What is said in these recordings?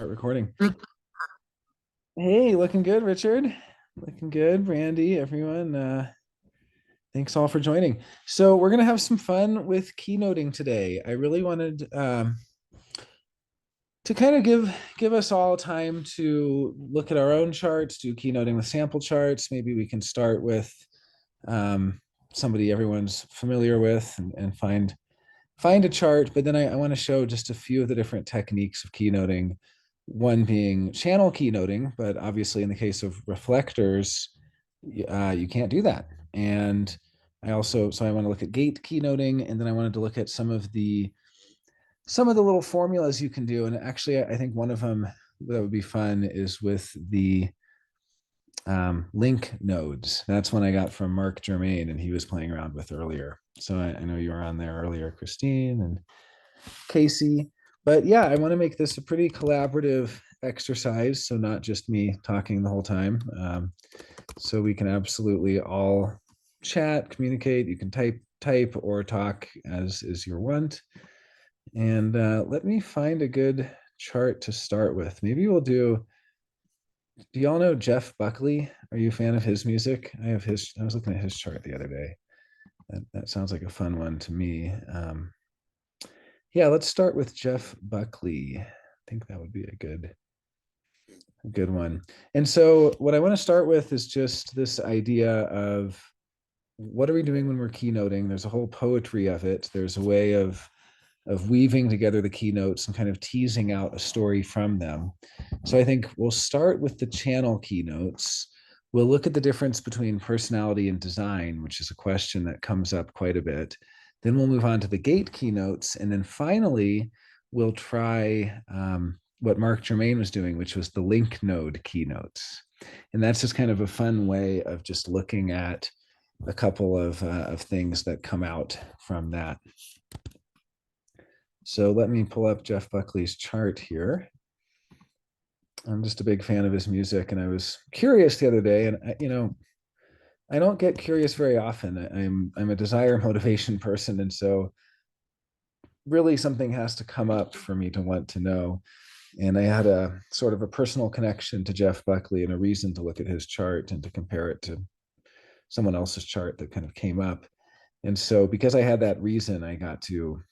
Recording. Hey, looking good, Richard. Looking good, Brandy, everyone. Thanks all for joining. So we're gonna have some fun with keynoting today. I really wanted to kind of give us all time to look at our own charts, do keynoting with sample charts. Maybe we can start with somebody everyone's familiar with and find a chart. But then I want to show just a few of the different techniques of keynoting. One being channel keynoting, but obviously in the case of reflectors, you can't do that. And I want to look at gate keynoting, and then I wanted to look at some of the little formulas you can do. And actually, I think one of them that would be fun is with the link nodes. That's one I got from Mark Germain, and he was playing around with earlier. So I know you were on there earlier, Christine and Casey. But yeah, I want to make this a pretty collaborative exercise. So not just me talking the whole time. So we can absolutely all chat, communicate. You can type or talk as is your want. And let me find a good chart to start with. Maybe we'll do y'all know Jeff Buckley? Are you a fan of his music? I was looking at his chart the other day. That sounds like a fun one to me. Yeah, let's start with Jeff Buckley. I think that would be a good one. And so what I want to start with is just this idea of what are we doing when we're keynoting? There's a whole poetry of it. There's a way of weaving together the keynotes and kind of teasing out a story from them. So I think we'll start with the channel keynotes. We'll look at the difference between personality and design, which is a question that comes up quite a bit. Then we'll move on to the gate keynotes. And then finally, we'll try what Mark Germain was doing, which was the link node keynotes. And that's just kind of a fun way of just looking at a couple of things that come out from that. So let me pull up Jeff Buckley's chart here. I'm just a big fan of his music, and I was curious the other day, and I don't get curious very often. I'm a desire motivation person, and so really something has to come up for me to want to know. And I had a sort of a personal connection to Jeff Buckley and a reason to look at his chart and to compare it to someone else's chart that kind of came up. And so because I had that reason, I got to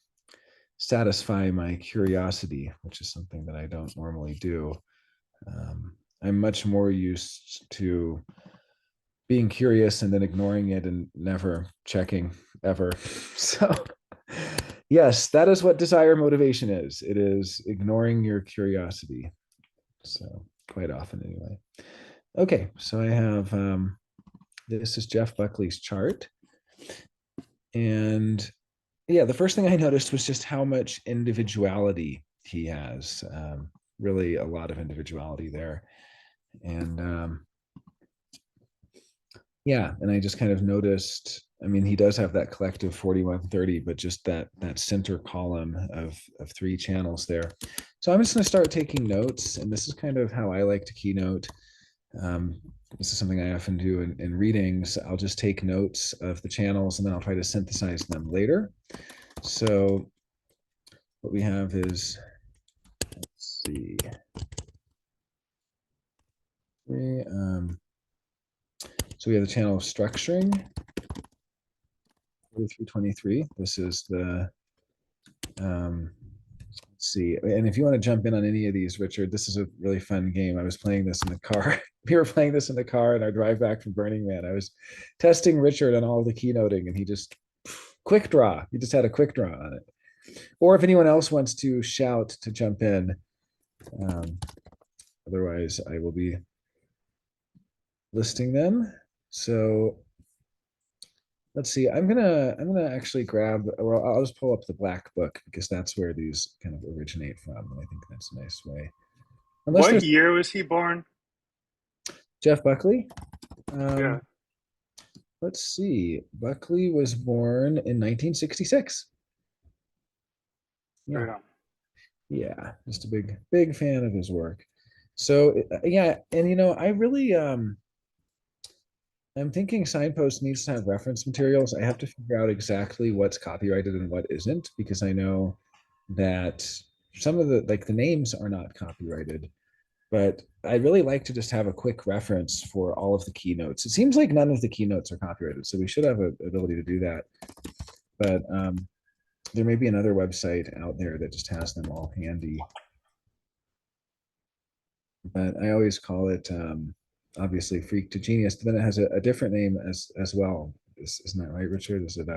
satisfy my curiosity, which is something that I don't normally do. I'm much more used to being curious and then ignoring it and never checking ever. So, yes, that is what desire motivation is. It is ignoring your curiosity. So, quite often, anyway. Okay, so I have this is Jeff Buckley's chart. And yeah, the first thing I noticed was just how much individuality he has. Really, a lot of individuality there. And yeah, and I just kind of noticed, I mean, he does have that collective 4130, but just that center column of three channels there. So I'm just going to start taking notes, and this is kind of how I like to keynote. This is something I often do in readings. I'll just take notes of the channels, and then I'll try to synthesize them later. So what we have is, let's see. So we have the channel of structuring, 4323. This is the, let's see. And if you want to jump in on any of these, Richard, this is a really fun game. I was playing this in the car. We were playing this in the car in our drive back from Burning Man. I was testing Richard on all the keynoting, and he just, quick draw. He just had a quick draw on it. Or if anyone else wants to shout to jump in, otherwise I will be listing them. So let's see. I'm gonna actually grab, or I'll just pull up the black book because that's where these kind of originate from, and I think that's a nice way. Unless What there's year was he born? Jeff Buckley. Yeah, Let's see. Buckley was born in 1966. Yeah, right on. yeah, just a big fan of his work. So yeah, and I really I'm thinking Signpost needs to have reference materials. I have to figure out exactly what's copyrighted and what isn't, because I know that some of the names are not copyrighted, but I really like to just have a quick reference for all of the keynotes. It seems like none of the keynotes are copyrighted, so we should have an ability to do that. But there may be another website out there that just has them all handy. But I always call it obviously Freak to Genius, but then it has a different name as well. Isn't that right, Richard? Is it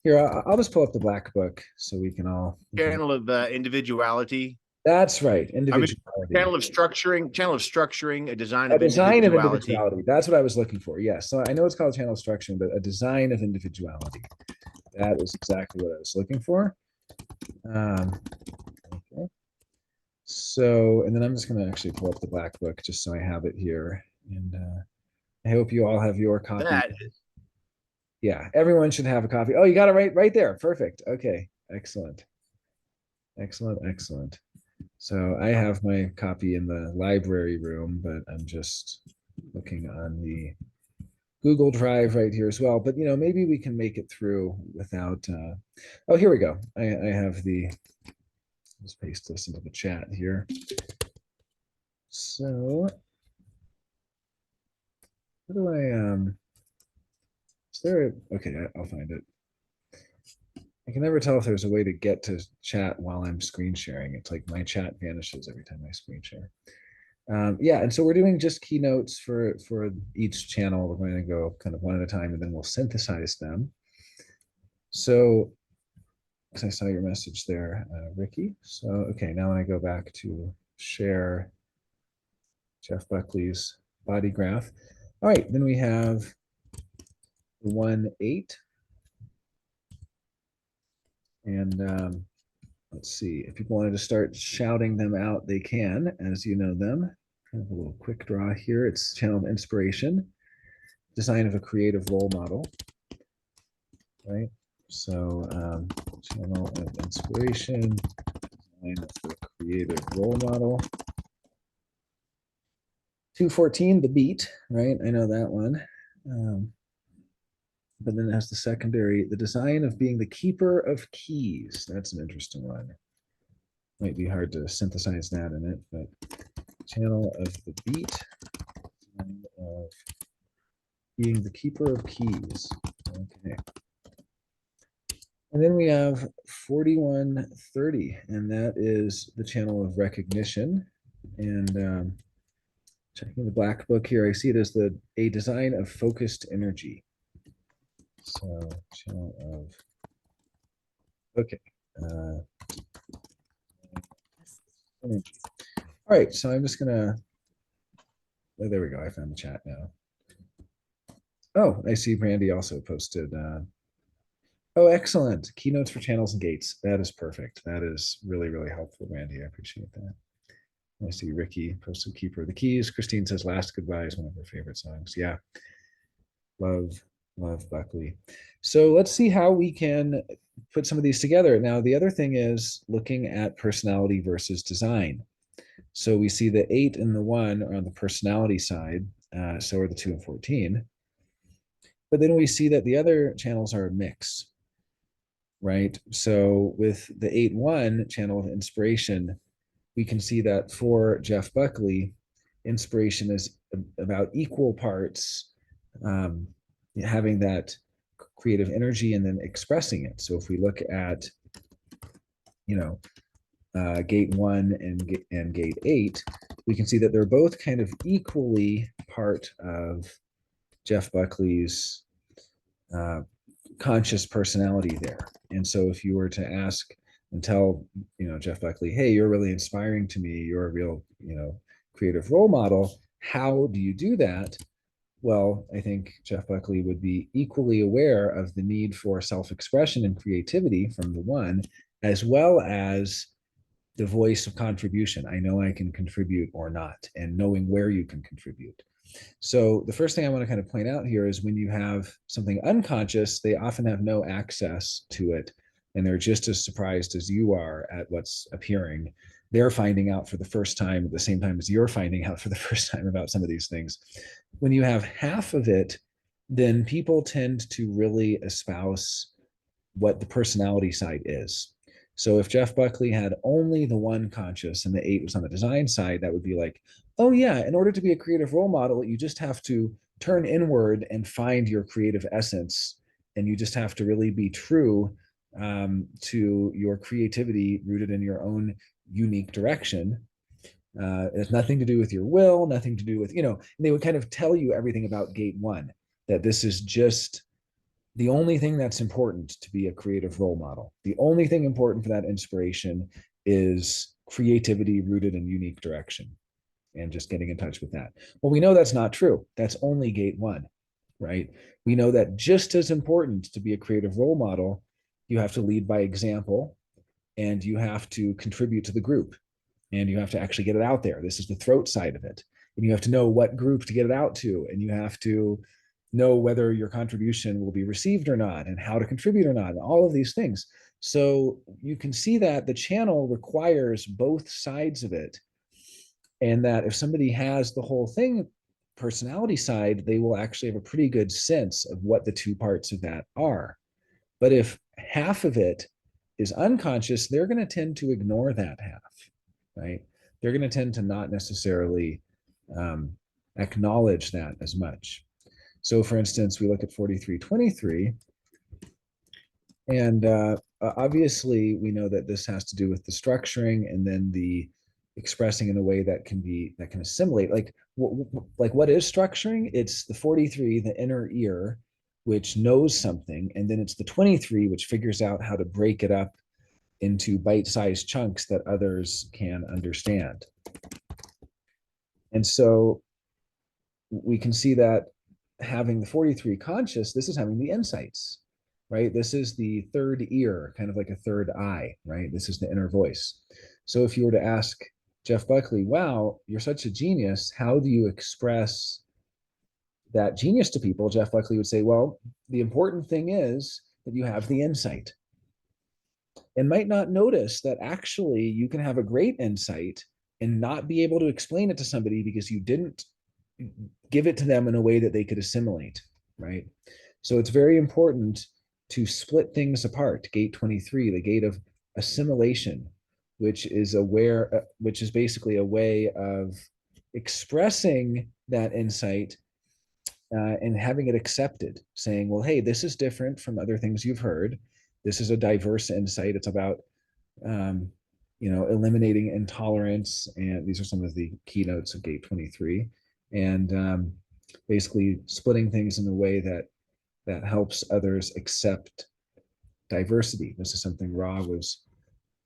here? I'll just pull up the black book so we can all. Channel of individuality. That's right, individuality. Channel of structuring, a design of individuality. That's what I was looking for. Yes, so I know it's called channel structuring, but a design of individuality. That is exactly what I was looking for. Okay. So, and then I'm just going to actually pull up the black book just so I have it here. And I hope you all have your copy. Yeah, everyone should have a copy. Oh, you got it right there. Perfect. Okay, excellent. Excellent. So I have my copy in the library room, but I'm just looking on the Google Drive right here as well. But, maybe we can make it through without, oh, here we go. I have let's paste this into the chat here. So, how do I, okay, I'll find it. I can never tell if there's a way to get to chat while I'm screen sharing. It's like my chat vanishes every time I screen share. Yeah, and so we're doing just keynotes for each channel. We're going to go kind of one at a time, and then we'll synthesize them. So, because I saw your message there, Ricky. So, okay, now when I go back to share Jeff Buckley's body graph. All right, then we have 1-8. And let's see, if people wanted to start shouting them out, they can, as you know them. Kind of a little quick draw here. It's channel of inspiration, design of a creative role model, right? So channel of inspiration, design of a creative role model. 214, the beat, right? I know that one. But then it has the secondary, the design of being the keeper of keys. That's an interesting one. Might be hard to synthesize that in it, but channel of the beat, design of being the keeper of keys. Okay. And then we have 4130, and that is the channel of recognition. And checking the black book here, I see it as a design of focused energy. So channel of, okay. Energy. All right, so I'm just gonna, oh, there we go, I found the chat now. Oh, I see Brandy also posted, oh, excellent, keynotes for channels and gates. That is perfect. That is really, really helpful, Brandy, I appreciate that. I see Ricky posted Keeper of the Keys. Christine says Last Goodbye is one of her favorite songs. Yeah, love Buckley. So let's see how we can put some of these together. Now, the other thing is looking at personality versus design. So we see the 8 and the 1 are on the personality side, so are the 2 and 14. But then we see that the other channels are a mix, right? So with the 8-1 channel of inspiration, we can see that for Jeff Buckley, inspiration is about equal parts having that creative energy and then expressing it. So if we look at, gate 1 and gate 8, we can see that they're both kind of equally part of Jeff Buckley's conscious personality there. And so if you were to ask and tell, Jeff Buckley, hey, you're really inspiring to me, you're a real, creative role model, how do you do that? Well, I think Jeff Buckley would be equally aware of the need for self-expression and creativity from the 1, as well as the voice of contribution. I know I can contribute or not, and knowing where you can contribute. So the first thing I want to kind of point out here is when you have something unconscious, they often have no access to it, and they're just as surprised as you are at what's appearing. They're finding out for the first time at the same time as you're finding out for the first time about some of these things. When you have half of it, then people tend to really espouse what the personality side is. So if Jeff Buckley had only the one conscious and the 8 was on the design side, that would be like, oh yeah, in order to be a creative role model, you just have to turn inward and find your creative essence. And you just have to really be true to your creativity rooted in your own unique direction. It has nothing to do with your will, nothing to do with, they would kind of tell you everything about gate 1, that this is just the only thing that's important to be a creative role model. The only thing important for that inspiration is creativity rooted in unique direction and just getting in touch with that. Well, we know that's not true. That's only gate 1, right? We know that just as important to be a creative role model, you have to lead by example and you have to contribute to the group and you have to actually get it out there. This is the throat side of it. And you have to know what group to get it out to. And you have to know whether your contribution will be received or not and how to contribute or not, and all of these things. So you can see that the channel requires both sides of it. And that if somebody has the whole thing personality side, they will actually have a pretty good sense of what the two parts of that are. But if half of it is unconscious, they're going to tend to ignore that half, right? They're going to tend to not necessarily acknowledge that as much. So for instance, we look at 4323, and obviously we know that this has to do with the structuring and then the expressing in a way that can assimilate. Like what is structuring? It's the 43, the inner ear, which knows something, and then it's the 23, which figures out how to break it up into bite-sized chunks that others can understand. And so we can see that having the 43 conscious, this is having the insights, right? This is the third ear, kind of like a third eye, right? This is the inner voice. So if you were to ask Jeff Buckley, wow, you're such a genius, how do you express that genius to people? Jeff Buckley would say, well, the important thing is that you have the insight, and might not notice that actually you can have a great insight and not be able to explain it to somebody because you didn't give it to them in a way that they could assimilate, right? So it's very important to split things apart. Gate 23, the gate of assimilation, which is basically a way of expressing that insight and having it accepted, saying, well, hey, this is different from other things you've heard. This is a diverse insight. It's about eliminating intolerance, and these are some of the keynotes of Gate 23, and basically splitting things in a way that helps others accept diversity. This is something Ra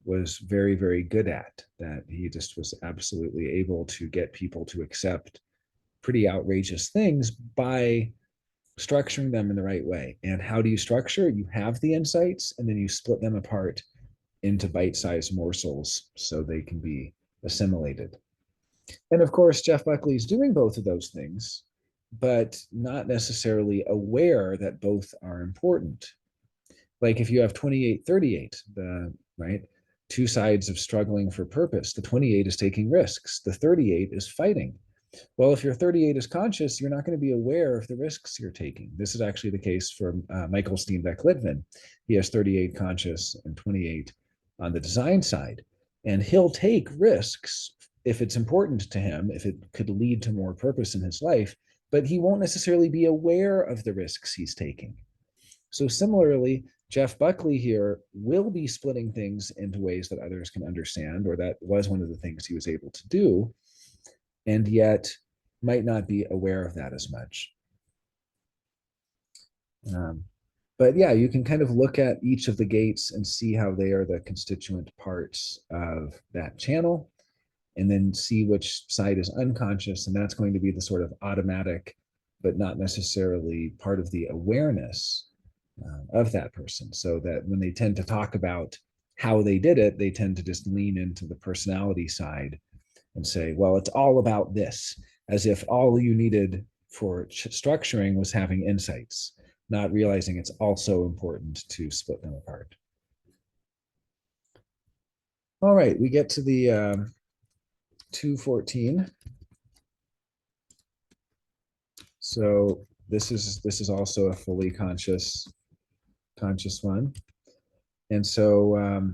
was very, very good at, that he just was absolutely able to get people to accept pretty outrageous things by structuring them in the right way. And how do you structure? You have the insights and then you split them apart into bite-sized morsels so they can be assimilated. And of course, Jeff Buckley is doing both of those things, but not necessarily aware that both are important. Like if you have 2838, right, two sides of struggling for purpose. The 28 is taking risks. The 38 is fighting. Well, if your 38 is conscious, you're not going to be aware of the risks you're taking. This is actually the case for Michael Steenbeck-Litvin. He has 38 conscious and 28 on the design side. And he'll take risks if it's important to him, if it could lead to more purpose in his life, but he won't necessarily be aware of the risks he's taking. So similarly, Jeff Buckley here will be splitting things into ways that others can understand, or that was one of the things he was able to do, and yet might not be aware of that as much. But yeah, you can kind of look at each of the gates and see how they are the constituent parts of that channel, and then see which side is unconscious, and that's going to be the sort of automatic, but not necessarily part of the awareness of that person. So that when they tend to talk about how they did it, they tend to just lean into the personality side and say, well, it's all about this, as if all you needed for structuring was having insights, not realizing it's also important to split them apart. All right, we get to the 214. So this is also a fully conscious one. And so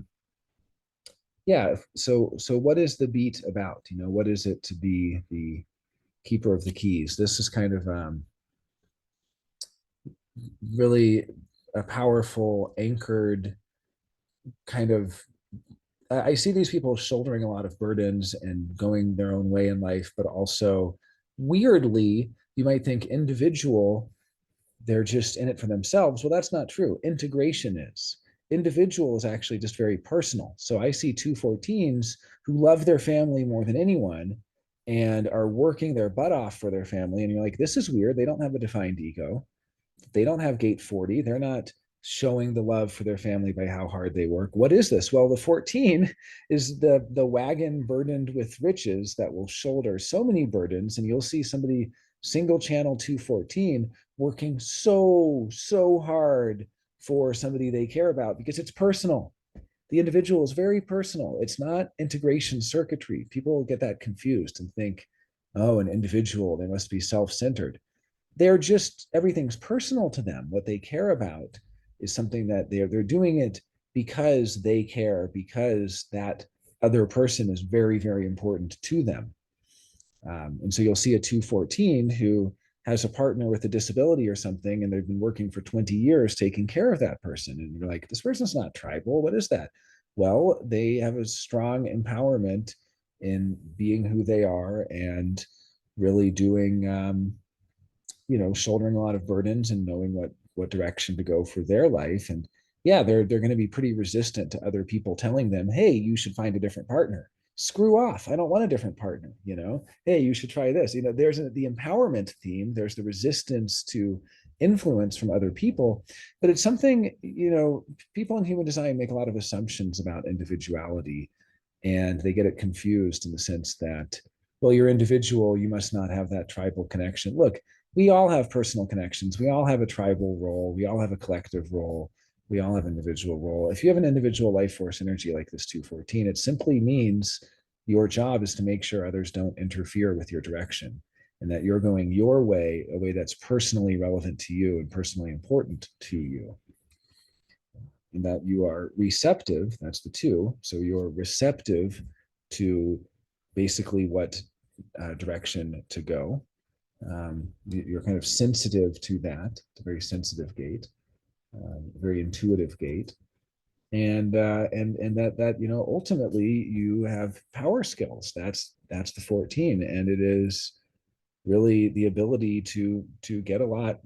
yeah. So what is the beat about? You know, what is it to be the keeper of the keys? This is kind of really a powerful, anchored kind of. I see these people shouldering a lot of burdens and going their own way in life, but also weirdly, you might think individual, they're just in it for themselves. Well, that's not true. Integration is. Individual is actually just very personal. So I see 214s who love their family more than anyone and are working their butt off for their family. And you're like, this is weird. They don't have a defined ego. They don't have gate 40. They're not showing the love for their family by how hard they work. What is this? Well, the 14 is the wagon burdened with riches that will shoulder so many burdens. And you'll see somebody single channel 214 working so hard for somebody they care about because it's personal. The individual is very personal. It's not integration circuitry. People get that confused and think, oh, an individual, they must be self-centered. They're just, everything's personal to them. What they care about is something that they're doing it because they care, because that other person is very important to them. And so you'll see a 214 who has a partner with a disability or something, and they've been working for 20 years taking care of that person. And you're like, this person's not tribal. What is that? Well, they have a strong empowerment in being who they are and really doing shouldering a lot of burdens and knowing what direction to go for their life. And yeah, they're going to be pretty resistant to other people telling them, hey, you should find a different partner. Screw off. I don't want a different partner. Hey, you should try this. There's the empowerment theme. There's the resistance to influence from other people, but it's something, people in human design make a lot of assumptions about individuality, and they get it confused in the sense that, well, you're individual, you must not have that tribal connection. Look, we all have personal connections. We all have a tribal role. We all have a collective role. We all have an individual role. If you have an individual life force energy like this 214, it simply means your job is to make sure others don't interfere with your direction and that you're going your way, a way that's personally relevant to you and personally important to you. And that you are receptive, that's the 2. So you're receptive to basically what direction to go. You're kind of sensitive to that. It's a very sensitive gate, very intuitive gate, and that ultimately you have power skills. That's the 14, and it is really the ability to get a lot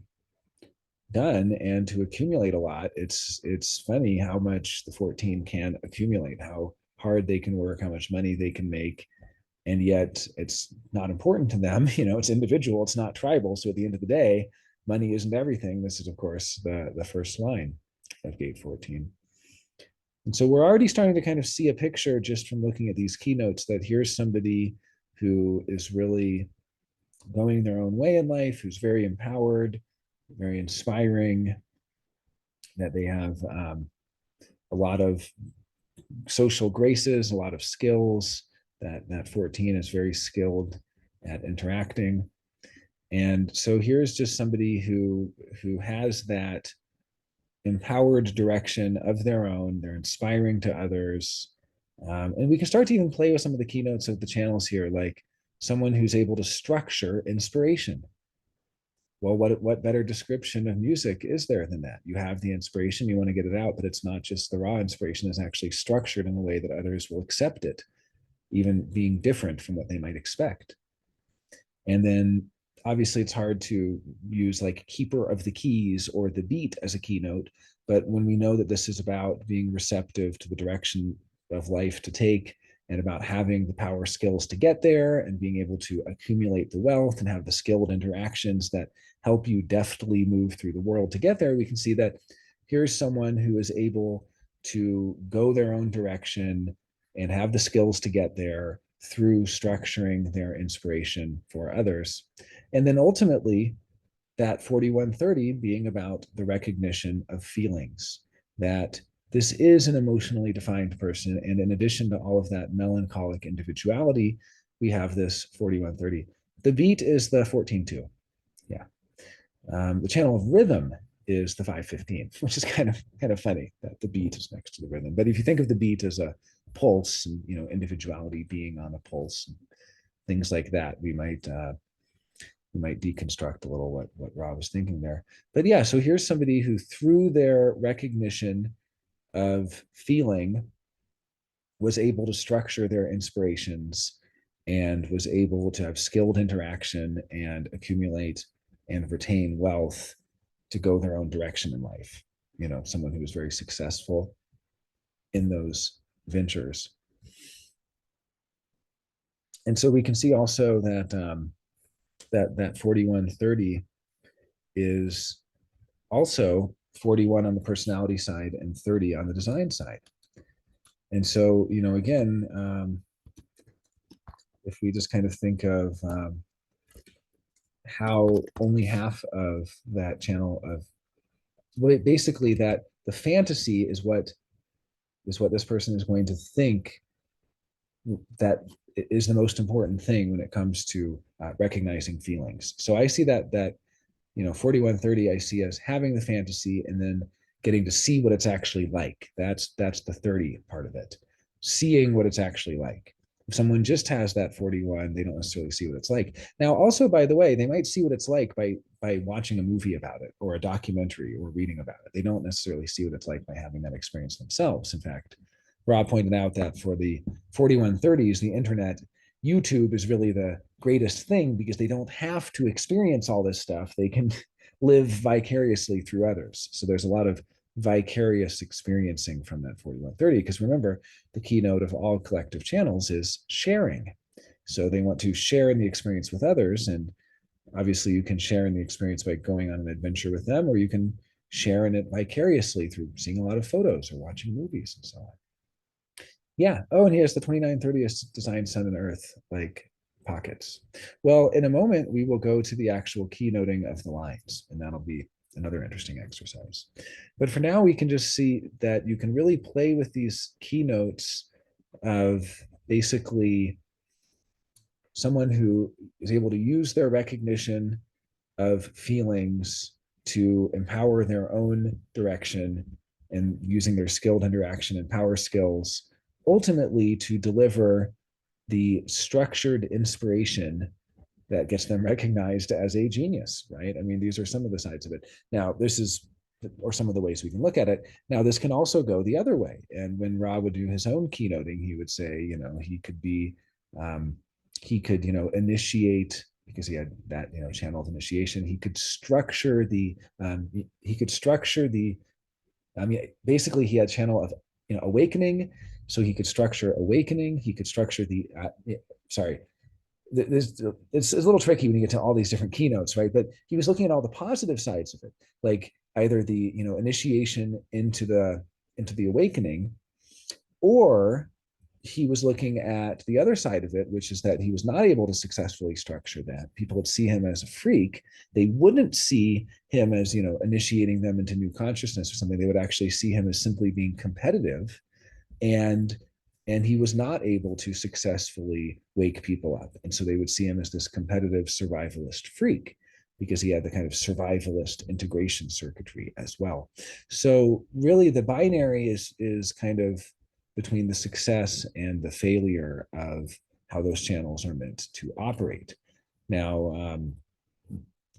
done and to accumulate a lot. It's funny how much the 14 can accumulate, how hard they can work, how much money they can make, and yet it's not important to them. It's individual, it's not tribal. So at the end of the day, money isn't everything. This is, of course, the first line of gate 14. And so we're already starting to kind of see a picture just from looking at these keynotes that here's somebody who is really going their own way in life, who's very empowered, very inspiring, that they have a lot of social graces, a lot of skills, that 14 is very skilled at interacting. And so here's just somebody who has that empowered direction of their own. They're inspiring to others. And we can start to even play with some of the keynotes of the channels here, like someone who's able to structure inspiration. Well, what better description of music is there than that? You have the inspiration, you want to get it out, but it's not just the raw inspiration, it's actually structured in a way that others will accept it, even being different from what they might expect. And then obviously it's hard to use like keeper of the keys or the beat as a keynote, but when we know that this is about being receptive to the direction of life to take and about having the power skills to get there and being able to accumulate the wealth and have the skilled interactions that help you deftly move through the world to get there, we can see that here's someone who is able to go their own direction and have the skills to get there through structuring their inspiration for others. And then ultimately, that 4130 being about the recognition of feelings, that this is an emotionally defined person. And in addition to all of that melancholic individuality, we have this 4130. The beat is the 14-2. Yeah. The channel of rhythm is the 515, which is kind of funny that the beat is next to the rhythm. But if you think of the beat as a pulse and, you know, individuality being on a pulse and things like that, we might deconstruct a little what Rob was thinking there. But yeah, so here's somebody who, through their recognition of feeling, was able to structure their inspirations and was able to have skilled interaction and accumulate and retain wealth to go their own direction in life. You know, someone who was very successful in those ventures. And so we can see also that that 4130 is also 41 on the personality side and 30 on the design side. And so, you know, again, if we just kind of think of how only half of that channel of, well, basically that the fantasy is what this person is going to think that is the most important thing when it comes to recognizing feelings. So I see that you know, 4130 I see as having the fantasy and then getting to see what it's actually like. That's the 30 part of it. Seeing what it's actually like. If someone just has that 41, they don't necessarily see what it's like. Now, also, by the way, they might see what it's like by watching a movie about it or a documentary or reading about it. They don't necessarily see what it's like by having that experience themselves. In fact, Rob pointed out that for the 4130s, the internet, YouTube is really the greatest thing because they don't have to experience all this stuff. They can live vicariously through others. So there's a lot of vicarious experiencing from that 4130, because remember, the keynote of all collective channels is sharing. So they want to share in the experience with others. And obviously you can share in the experience by going on an adventure with them, or you can share in it vicariously through seeing a lot of photos or watching movies and so on. Yeah. Oh, and he has the 2930th design sun and earth like pockets. Well, in a moment, we will go to the actual keynoting of the lines, and that'll be another interesting exercise. But for now, we can just see that you can really play with these keynotes of basically someone who is able to use their recognition of feelings to empower their own direction and using their skilled interaction and power skills, ultimately to deliver the structured inspiration that gets them recognized as a genius, right? I mean, these are some of the sides of it. Now, this is, or some of the ways we can look at it. Now, this can also go the other way. And when Rob would do his own keynoting, he would say, you know, he could be, he could, you know, initiate, because he had that, you know, channel of initiation. He could structure the, I mean, basically he had channel of, you know, awakening. So he could structure awakening. He could structure the, sorry, it's a little tricky when you get to all these different keynotes, right? But he was looking at all the positive sides of it, like either the, you know, initiation into the awakening, or he was looking at the other side of it, which is that he was not able to successfully structure that. People would see him as a freak. They wouldn't see him as, you know, initiating them into new consciousness or something. They would actually see him as simply being competitive, and he was not able to successfully wake people up. And so they would see him as this competitive survivalist freak, because he had the kind of survivalist integration circuitry as well. So really the binary is kind of between the success and the failure of how those channels are meant to operate. Now,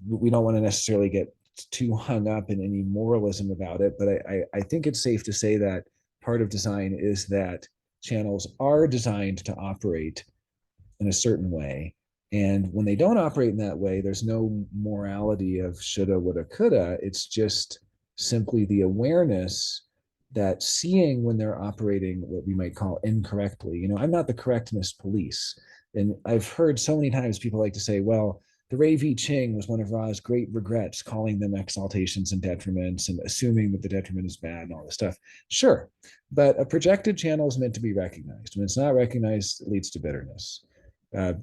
we don't want to necessarily get too hung up in any moralism about it, but I think it's safe to say that part of design is that channels are designed to operate in a certain way. And when they don't operate in that way, there's no morality of shoulda, woulda, coulda. It's just simply the awareness that seeing when they're operating what we might call incorrectly. You know, I'm not the correctness police. And I've heard so many times people like to say, well, the Ray V. Ching was one of Ra's great regrets, calling them exaltations and detriments and assuming that the detriment is bad and all this stuff. Sure, but a projected channel is meant to be recognized. When it's not recognized, it leads to bitterness.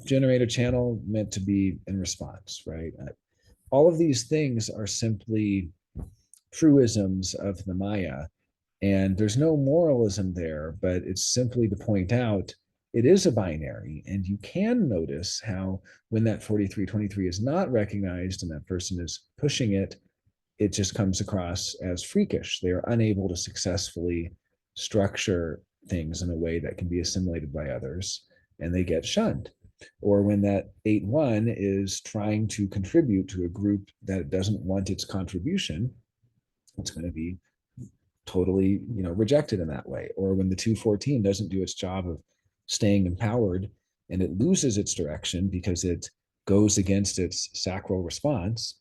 Generated channel meant to be in response, right? All of these things are simply truisms of the Maya, and there's no moralism there, but it's simply to point out it is a binary. And you can notice how when that 4323 is not recognized and that person is pushing it, it just comes across as freakish. They are unable to successfully structure things in a way that can be assimilated by others, and they get shunned. Or when that 8-1 is trying to contribute to a group that doesn't want its contribution, it's going to be totally, rejected in that way. Or when the 2-14 doesn't do its job of staying empowered and it loses its direction because it goes against its sacral response.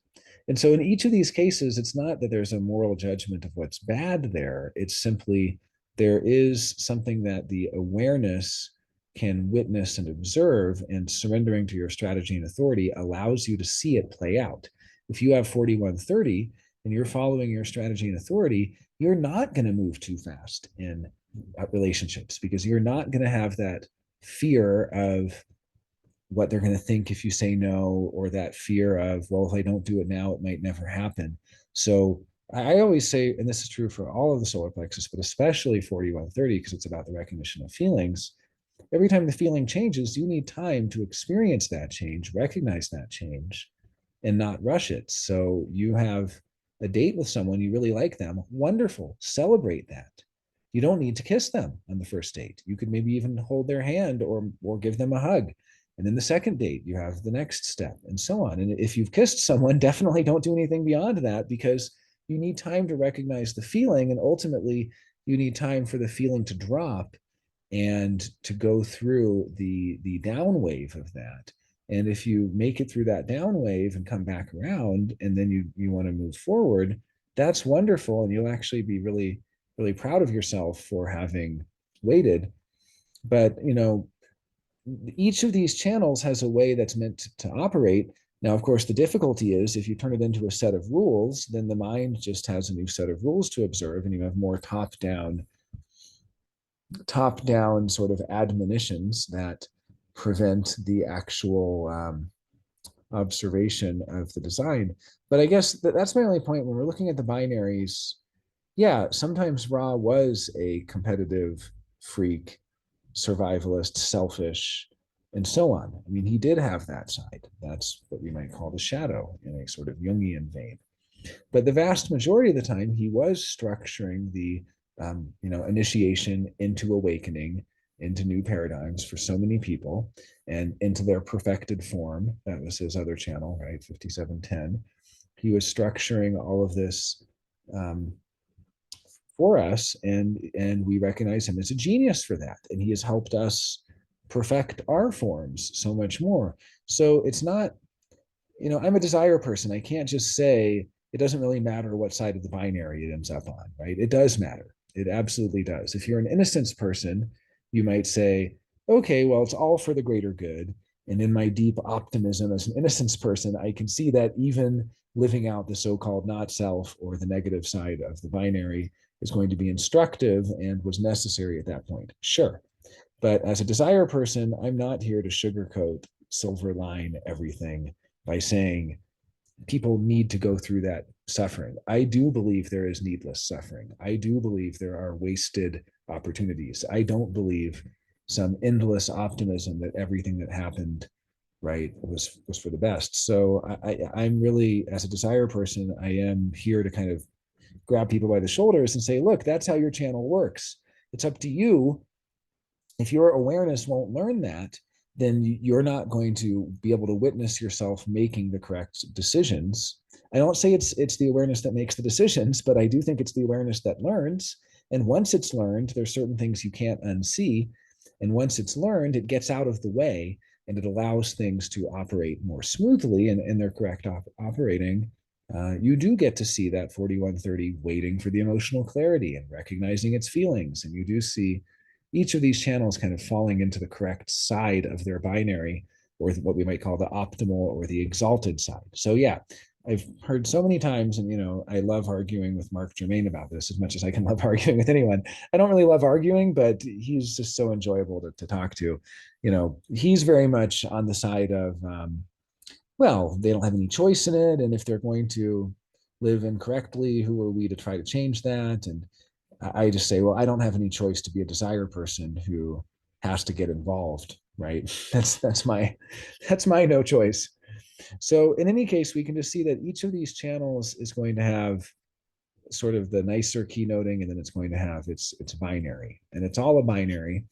And so in each of these cases, it's not that there's a moral judgment of what's bad there. It's simply there is something that the awareness can witness and observe, and surrendering to your strategy and authority allows you to see it play out. If you have 4130 and you're following your strategy and authority, you're not going to move too fast in relationships, because you're not going to have that fear of what they're going to think if you say no, or that fear of, well, if I don't do it now, it might never happen. So I always say, and this is true for all of the solar plexus, but especially 4130, because it's about the recognition of feelings. Every time the feeling changes, you need time to experience that change, recognize that change, and not rush it. So you have a date with someone, you really like them, wonderful, celebrate that. You don't need to kiss them on the first date. You could maybe even hold their hand or give them a hug. And then the second date, you have the next step, and so on. And if you've kissed someone, definitely don't do anything beyond that, because you need time to recognize the feeling, and ultimately you need time for the feeling to drop and to go through the down wave of that. And if you make it through that down wave and come back around, and then you want to move forward, that's wonderful, and you'll actually be really, really proud of yourself for having waited. But each of these channels has a way that's meant to operate. Now, of course, the difficulty is if you turn it into a set of rules, then the mind just has a new set of rules to observe, and you have more top-down sort of admonitions that prevent the actual observation of the design. But I guess that's my only point. When we're looking at the binaries, yeah, sometimes Ra was a competitive freak, survivalist, selfish, and so on. I mean, he did have that side. That's what we might call the shadow in a sort of Jungian vein. But the vast majority of the time, he was structuring the initiation into awakening, into new paradigms for so many people, and into their perfected form. That was his other channel, right? 5710. He was structuring all of this for us, and we recognize him as a genius for that. And he has helped us perfect our forms so much more. So it's not, I'm a desire person. I can't just say it doesn't really matter what side of the binary it ends up on, right? It does matter. It absolutely does. If you're an innocence person, you might say, okay, well, it's all for the greater good. And in my deep optimism as an innocence person, I can see that even living out the so-called not self, or the negative side of the binary, is going to be instructive and was necessary at that point. Sure. But as a desire person, I'm not here to sugarcoat, silver line everything by saying people need to go through that suffering. I do believe there is needless suffering. I do believe there are wasted opportunities. I don't believe some endless optimism that everything that happened, right, was for the best. So I'm really, as a desire person, I am here to kind of grab people by the shoulders and say, look, that's how your channel works. It's up to you. If your awareness won't learn that, then you're not going to be able to witness yourself making the correct decisions. I don't say it's the awareness that makes the decisions, but I do think it's the awareness that learns. And once it's learned, there's certain things you can't unsee. And once it's learned, it gets out of the way, and it allows things to operate more smoothly and their correct operating. You do get to see that 4130 waiting for the emotional clarity and recognizing its feelings. And you do see each of these channels kind of falling into the correct side of their binary, or what we might call the optimal or the exalted side. So yeah, I've heard so many times, and I love arguing with Mark Germain about this as much as I can love arguing with anyone. I don't really love arguing, but he's just so enjoyable to talk to. He's very much on the side of, well, they don't have any choice in it, and if they're going to live incorrectly, who are we to try to change that? And I just say, well, I don't have any choice to be a desire person who has to get involved, right? That's my no choice. So in any case, we can just see that each of these channels is going to have sort of the nicer keynoting, and then it's going to have its binary, and it's all a binary.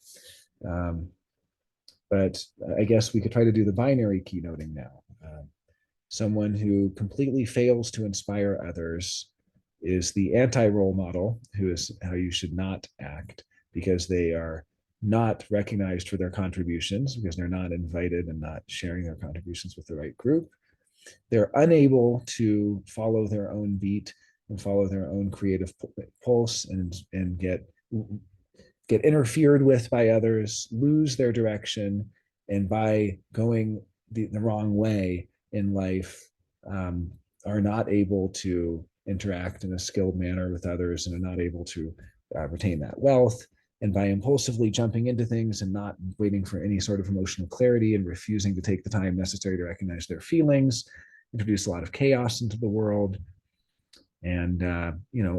But I guess we could try to do the binary keynoting now. Someone who completely fails to inspire others is the anti-role model, who is how you should not act, because they are not recognized for their contributions, because they're not invited and not sharing their contributions with the right group. They're unable to follow their own beat and follow their own creative pulse, and get interfered with by others, lose their direction, and by going the wrong way in life, are not able to interact in a skilled manner with others, and are not able to retain that wealth. And by impulsively jumping into things and not waiting for any sort of emotional clarity and refusing to take the time necessary to recognize their feelings, introduce a lot of chaos into the world, and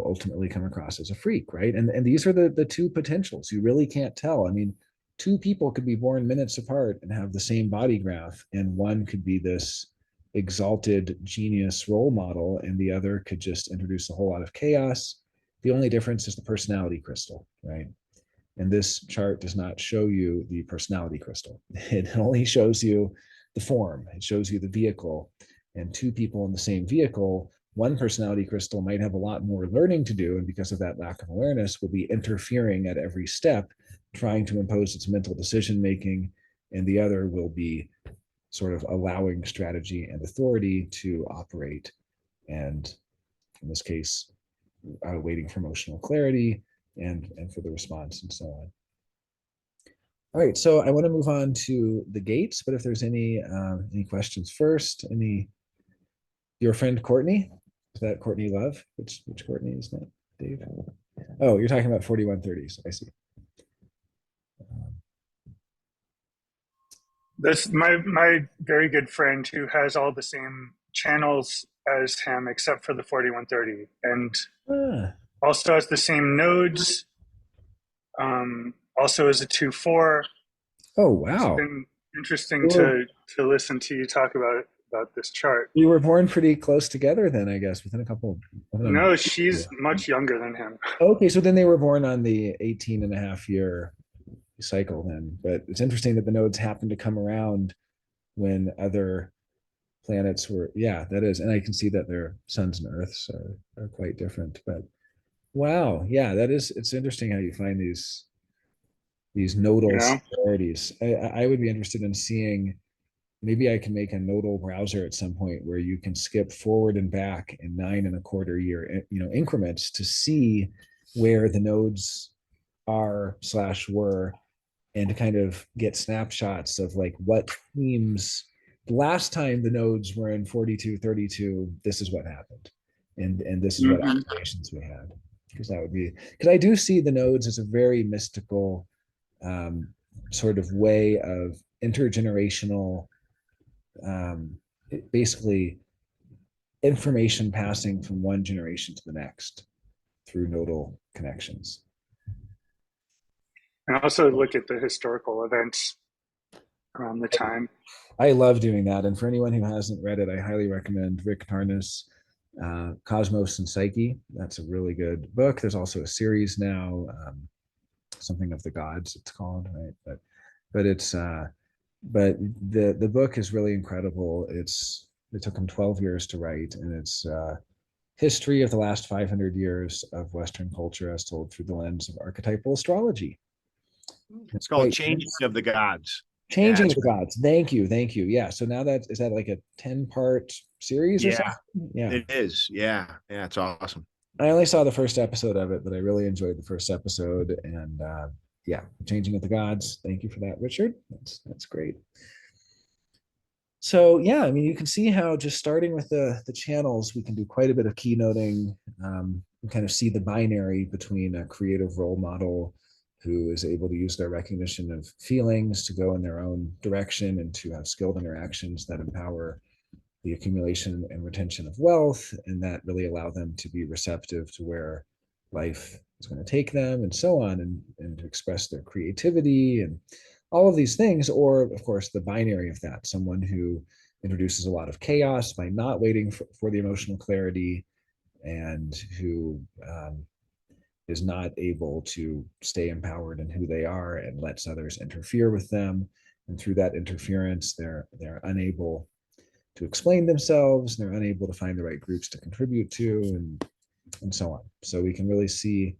ultimately come across as a freak, right? And these are the two potentials. You really can't tell. I mean, two people could be born minutes apart and have the same body graph, and one could be this exalted genius role model, and the other could just introduce a whole lot of chaos. The only difference is the personality crystal, right? And this chart does not show you the personality crystal. It only shows you the form. It shows you the vehicle. And two people in the same vehicle, one personality crystal might have a lot more learning to do, and because of that lack of awareness, will be interfering at every step, trying to impose its mental decision making, and the other will be sort of allowing strategy and authority to operate, and in this case, waiting for emotional clarity and for the response, and so on. All right, so I want to move on to the gates, but if there's any questions first, your friend Courtney, is that Courtney Love? Which Courtney is that, Dave? Oh, you're talking about 4130s. I see. This my very good friend who has all the same channels as him except for the 4130, and also has the same nodes. Also is a 2-4. Oh wow! It's been interesting to listen to you talk about this chart. You were born pretty close together then, I guess, within a couple. No, she's much younger than him. Okay, so then they were born on the 18 and a half year cycle then. But it's interesting that the nodes happened to come around when other planets were, yeah, that is. And I can see that their suns and earths are quite different. But wow, yeah, that is, it's interesting how you find these nodal similarities. I would be interested in seeing, maybe I can make a nodal browser at some point where you can skip forward and back in 9.25 year increments to see where the nodes are / were, and to kind of get snapshots of like what themes. The last time the nodes were in 4232, this is what happened, and this is what observations we had. Because that would be, because I do see the nodes as a very mystical sort of way of intergenerational, basically information passing from one generation to the next through nodal connections. And also look at the historical events around the time. I love doing that. And for anyone who hasn't read it, I highly recommend Rick Tarnas' Cosmos and Psyche. That's a really good book. There's also a series now, something of the gods it's called, right? But it's but the book is really incredible. It took him 12 years to write, and it's history of the last 500 years of Western culture as told through the lens of archetypal astrology. It's called Changing of the Gods. Changing of the Gods. Thank you. Yeah. So now is that like a 10-part series or something? Yeah, it is. Yeah, it's awesome. I only saw the first episode of it, but I really enjoyed the first episode. And Changing of the Gods. Thank you for that, Richard. That's great. So yeah, I mean, you can see how just starting with the channels, we can do quite a bit of keynoting. We kind of see the binary between a creative role model who is able to use their recognition of feelings to go in their own direction and to have skilled interactions that empower the accumulation and retention of wealth, and that really allow them to be receptive to where life is going to take them, and so on, and to express their creativity and all of these things. Or of course the binary of that, someone who introduces a lot of chaos by not waiting for the emotional clarity, and who is not able to stay empowered in who they are and lets others interfere with them. And through that interference, they're unable to explain themselves, and they're unable to find the right groups to contribute to, and so on. So we can really see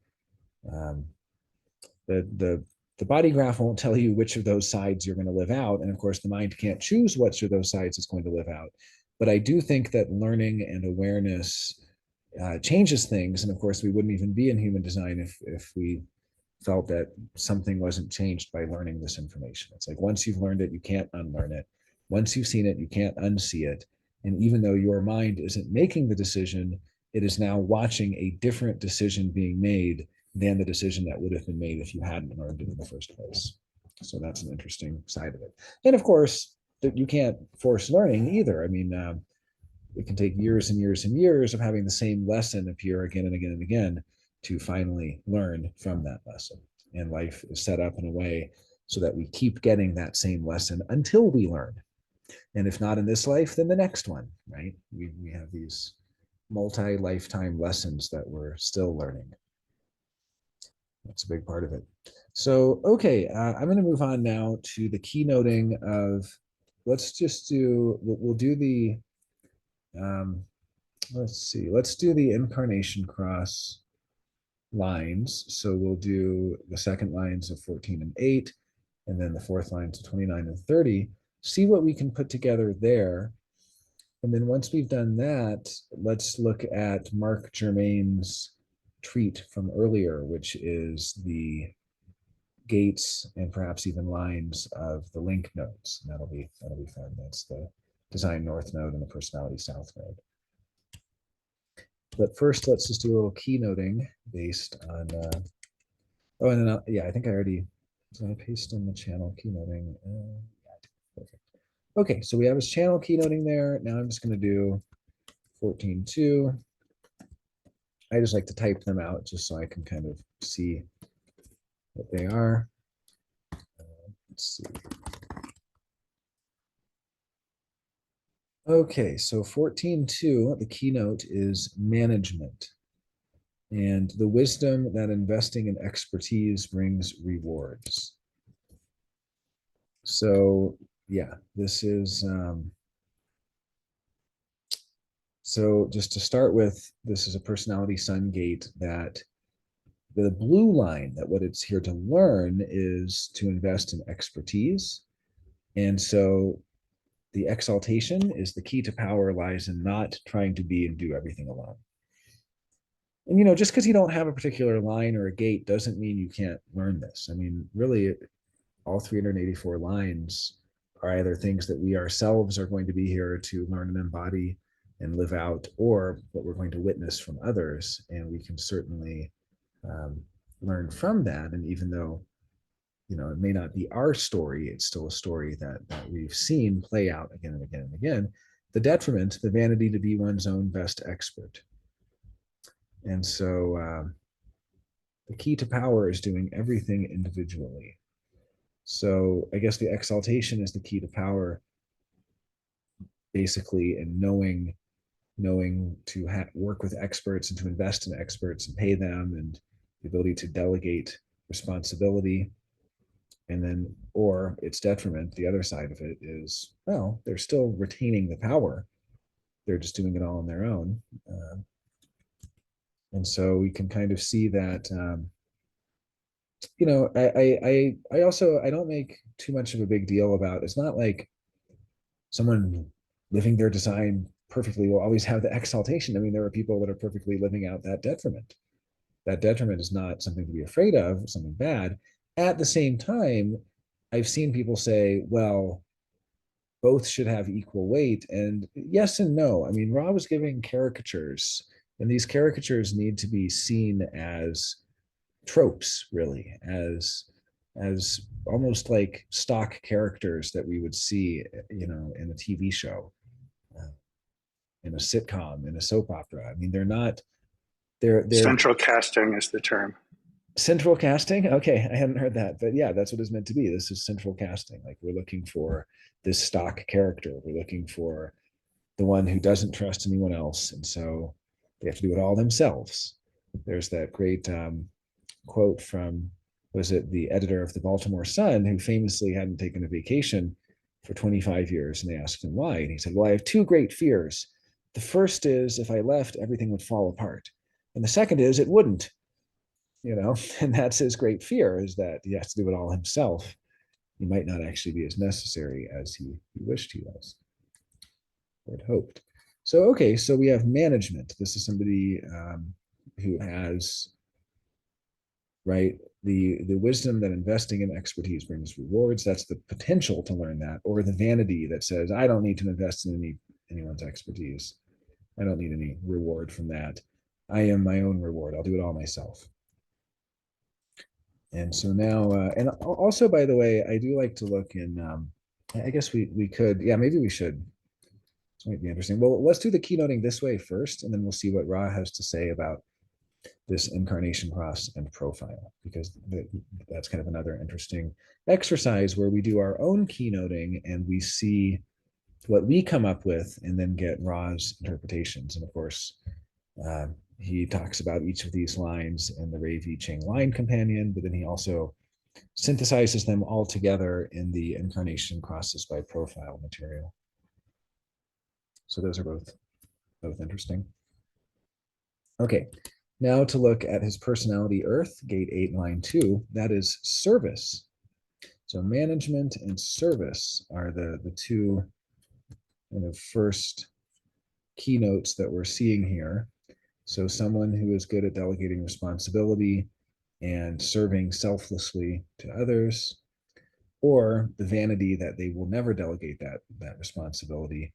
the body graph won't tell you which of those sides you're going to live out. And of course, the mind can't choose which of those sides it's going to live out. But I do think that learning and awareness changes things. And of course, we wouldn't even be in human design if we felt that something wasn't changed by learning this information. It's like once you've learned it, you can't unlearn it. Once you've seen it, you can't unsee it. And even though your mind isn't making the decision, it is now watching a different decision being made than the decision that would have been made if you hadn't learned it in the first place. So that's an interesting side of it. And of course, that you can't force learning either. I mean, it can take years and years and years of having the same lesson appear again and again and again to finally learn from that lesson. And life is set up in a way so that we keep getting that same lesson until we learn. And if not in this life, then the next one, right? We have these multi-lifetime lessons that we're still learning. That's a big part of it. So, okay, I'm going to move on now to the keynoting of, let's just do, we'll do the, let's do the incarnation cross lines. So we'll do the second lines of 14 and 8, and then the fourth lines of 29 and 30, see what we can put together there. And then once we've done that, let's look at Mark Germain's treat from earlier, which is the gates and perhaps even lines of the link nodes. And that'll be fun. That's the design north node and the personality south node. But first, let's just do a little keynoting based on, oh, and then, yeah, I think I already, so I paste in the channel keynoting. Perfect. Okay, so we have his channel keynoting there. Now I'm just going to do 14.2. I just like to type them out just so I can kind of see what they are. Let's see. Okay, so 14.2, the keynote is management and the wisdom that investing in expertise brings rewards. So yeah, this is, so just to start with, this is a personality sun gate that the blue line, that what it's here to learn is to invest in expertise. And so the exaltation is the key to power lies in not trying to be and do everything alone. And, you know, just because you don't have a particular line or a gate doesn't mean you can't learn this. I mean, really, all 384 lines are either things that we ourselves are going to be here to learn and embody and live out, or what we're going to witness from others. And we can certainly learn from that. And even though, you know, it may not be our story, it's still a story that we've seen play out again and again and again. The detriment, the vanity to be one's own best expert. And so the key to power is doing everything individually. So I guess the exaltation is the key to power, basically, in knowing to work with experts and to invest in experts and pay them, and the ability to delegate responsibility. And then, or its detriment, the other side of it is, well, they're still retaining the power. They're just doing it all on their own. And so we can kind of see that, you know, I also, I don't make too much of a big deal about, it's not like someone living their design perfectly will always have the exaltation. I mean, there are people that are perfectly living out that detriment. That detriment is not something to be afraid of, something bad. At the same time, I've seen people say, well, both should have equal weight. And yes and no. I mean, Ra was giving caricatures, and these caricatures need to be seen as tropes, really, as almost like stock characters that we would see, you know, in a TV show, in a sitcom, in a soap opera. I mean, they're not, they're central casting is the term. Central casting. Okay, I hadn't heard that, but yeah, that's what it's meant to be. This is central casting. Like we're looking for this stock character. We're looking for the one who doesn't trust anyone else, and so they have to do it all themselves. There's that great quote from, was it the editor of the Baltimore Sun, who famously hadn't taken a vacation for 25 years, and they asked him why, and he said, "Well, I have two great fears. The first is if I left, everything would fall apart, and the second is it wouldn't." And that's his great fear, is that he has to do it all himself. He might not actually be as necessary as he wished he was or had hoped. So, okay, so we have management. This is somebody who has, right, the wisdom that investing in expertise brings rewards. That's the potential to learn that, or the vanity that says, I don't need to invest in anyone's expertise. I don't need any reward from that. I am my own reward. I'll do it all myself. And so now, and also, by the way, I do like to look in, I guess we could, yeah, maybe we should. This might be interesting. Well, let's do the keynoting this way first, and then we'll see what Ra has to say about this incarnation cross and profile, because that's kind of another interesting exercise where we do our own keynoting and we see what we come up with and then get Ra's interpretations. And of course, he talks about each of these lines in the Ray V. Ching line companion, but then he also synthesizes them all together in the incarnation crosses by profile material. So those are both interesting. Okay, now to look at his personality Earth, gate 8, line 2, that is service. So management and service are the two kind of first keynotes that we're seeing here. So someone who is good at delegating responsibility and serving selflessly to others, or the vanity that they will never delegate that responsibility,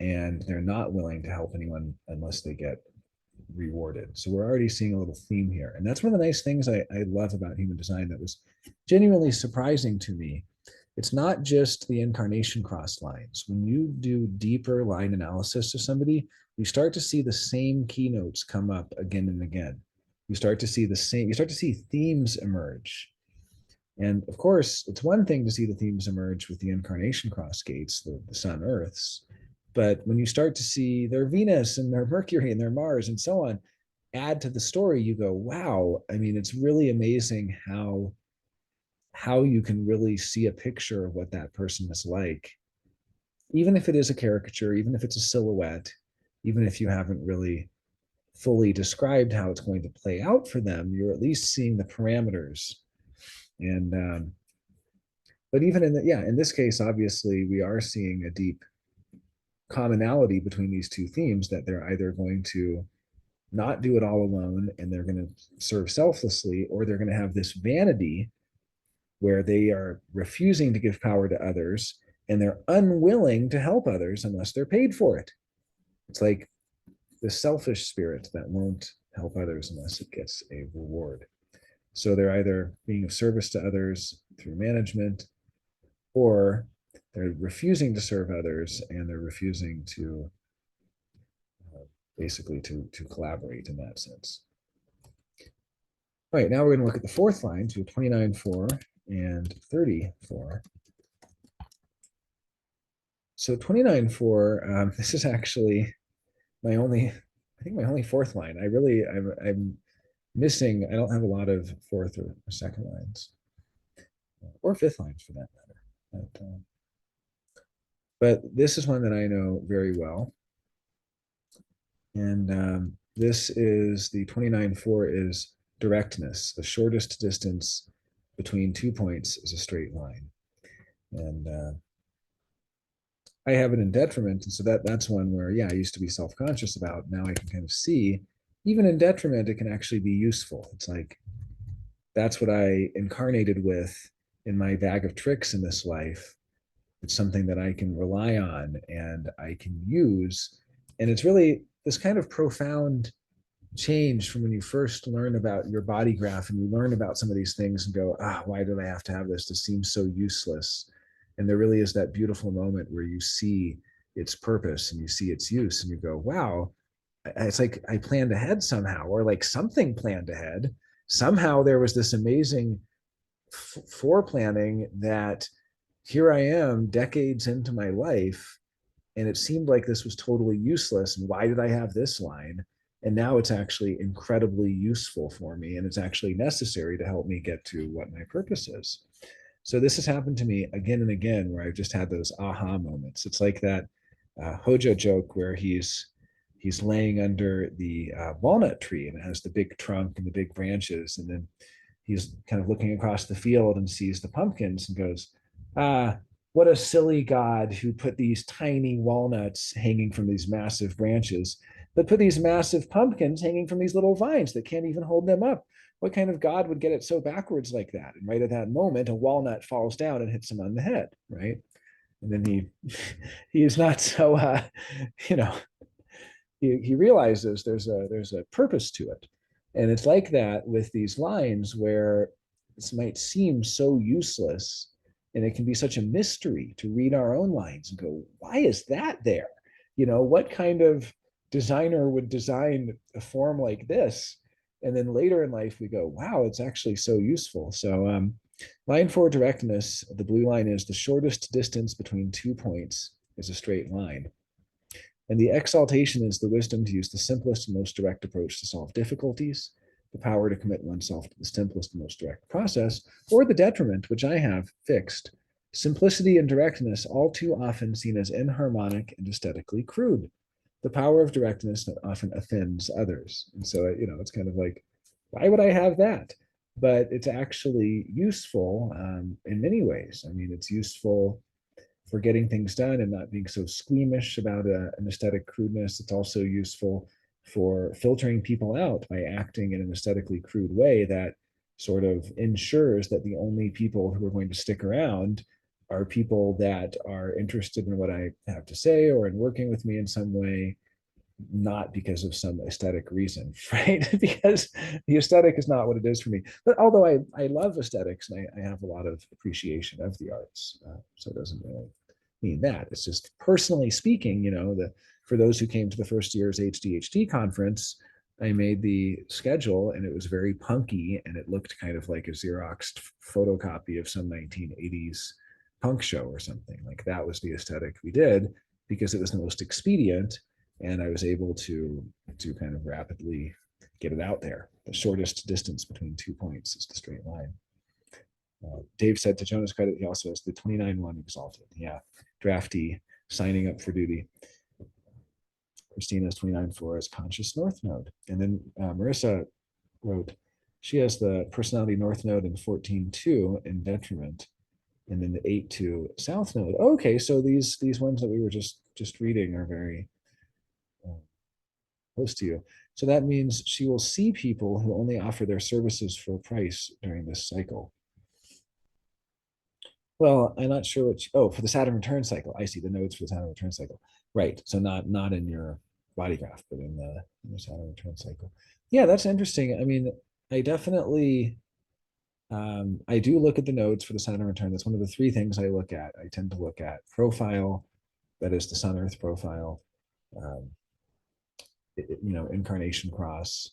and they're not willing to help anyone unless they get rewarded. So we're already seeing a little theme here. And that's one of the nice things I love about human design that was genuinely surprising to me. It's not just the incarnation cross lines. When you do deeper line analysis of somebody, you start to see the same keynotes come up again and again. You start to see themes emerge. And of course, it's one thing to see the themes emerge with the incarnation cross gates, the sun Earths. But when you start to see their Venus and their Mercury and their Mars and so on add to the story, you go, wow. I mean, it's really amazing how you can really see a picture of what that person is like, even if it is a caricature, even if it's a silhouette, even if you haven't really fully described how it's going to play out for them, you're at least seeing the parameters. And but even in this case, obviously we are seeing a deep commonality between these two themes, that they're either going to not do it all alone and they're going to serve selflessly, or they're going to have this vanity where they are refusing to give power to others and they're unwilling to help others unless they're paid for it. It's like the selfish spirit that won't help others unless it gets a reward. So they're either being of service to others through management, or they're refusing to serve others and they're refusing to basically to collaborate in that sense. All right, now we're going to look at the fourth line to 29.4 and 34. So 29.4, this is actually my only fourth line. I'm missing, I don't have a lot of fourth or second lines, or fifth lines for that matter. But this is one that I know very well. And this is the 29.4 is directness. The shortest distance between 2 points is a straight line. And I have it in detriment. And so that's one where, yeah, I used to be self-conscious about. Now I can kind of see, even in detriment, it can actually be useful. It's like, that's what I incarnated with in my bag of tricks in this life. It's something that I can rely on and I can use. And it's really this kind of profound change from when you first learn about your body graph and you learn about some of these things and go, why did I have to have this? This seems so useless. And there really is that beautiful moment where you see its purpose and you see its use and you go, wow, it's like I planned ahead somehow, or like something planned ahead. somehow there was this amazing foreplanning that here I am decades into my life, and it seemed like this was totally useless. And why did I have this line? And now it's actually incredibly useful for me, and it's actually necessary to help me get to what my purpose is. So this has happened to me again and again, where I've just had those aha moments. It's like that Hojo joke where he's laying under the walnut tree, and it has the big trunk and the big branches, and then he's kind of looking across the field and sees the pumpkins and goes, ah, what a silly God who put these tiny walnuts hanging from these massive branches, but put these massive pumpkins hanging from these little vines that can't even hold them up. What kind of God would get it so backwards like that? And right at that moment, a walnut falls down and hits him on the head, right? And then he is not so you know, he realizes there's a purpose to it. And it's like that with these lines where this might seem so useless, and it can be such a mystery to read our own lines and go, why is that there? You know, what kind of designer would design a form like this? And then later in life, we go, wow, it's actually so useful. So line for directness, the blue line is the shortest distance between 2 points is a straight line. And the exaltation is the wisdom to use the simplest and most direct approach to solve difficulties, the power to commit oneself to the simplest and most direct process, or the detriment, which I have fixed. Simplicity and directness, all too often seen as inharmonic and aesthetically crude. The power of directness that often offends others. And so, you know, it's kind of like, why would I have that? But it's actually useful in many ways. I mean, it's useful for getting things done and not being so squeamish about an aesthetic crudeness. It's also useful for filtering people out by acting in an aesthetically crude way that sort of ensures that the only people who are going to stick around are people that are interested in what I have to say or in working with me in some way, not because of some aesthetic reason, right? Because the aesthetic is not what it is for me. But although I love aesthetics and I have a lot of appreciation of the arts, so it doesn't really mean that. It's just personally speaking, you know, for those who came to the first year's HDHD conference, I made the schedule and it was very punky and it looked kind of like a Xeroxed photocopy of some 1980s punk show or something. Like that was the aesthetic we did because it was the most expedient, and I was able to kind of rapidly get it out there. The shortest distance between 2 points is the straight line. Dave said, to Jonah's credit, he also has the 29-1 exalted. Yeah, drafty, signing up for duty. Christina's 29-4 as conscious north node. And then Marissa wrote, she has the personality north node and 14-2 in detriment, and then the 8-2 south node. Okay, so these ones that we were just reading are very close to you. So that means she will see people who only offer their services for a price during this cycle. Well, I'm not sure which. Oh, for the Saturn return cycle. I see the nodes for the Saturn return cycle. Right. So not in your body graph, but in the Saturn return cycle. Yeah, that's interesting. I mean, I definitely I do look at the nodes for the Saturn return. That's one of the three things I look at. I tend to look at profile, that is the Sun Earth profile, you know, incarnation cross,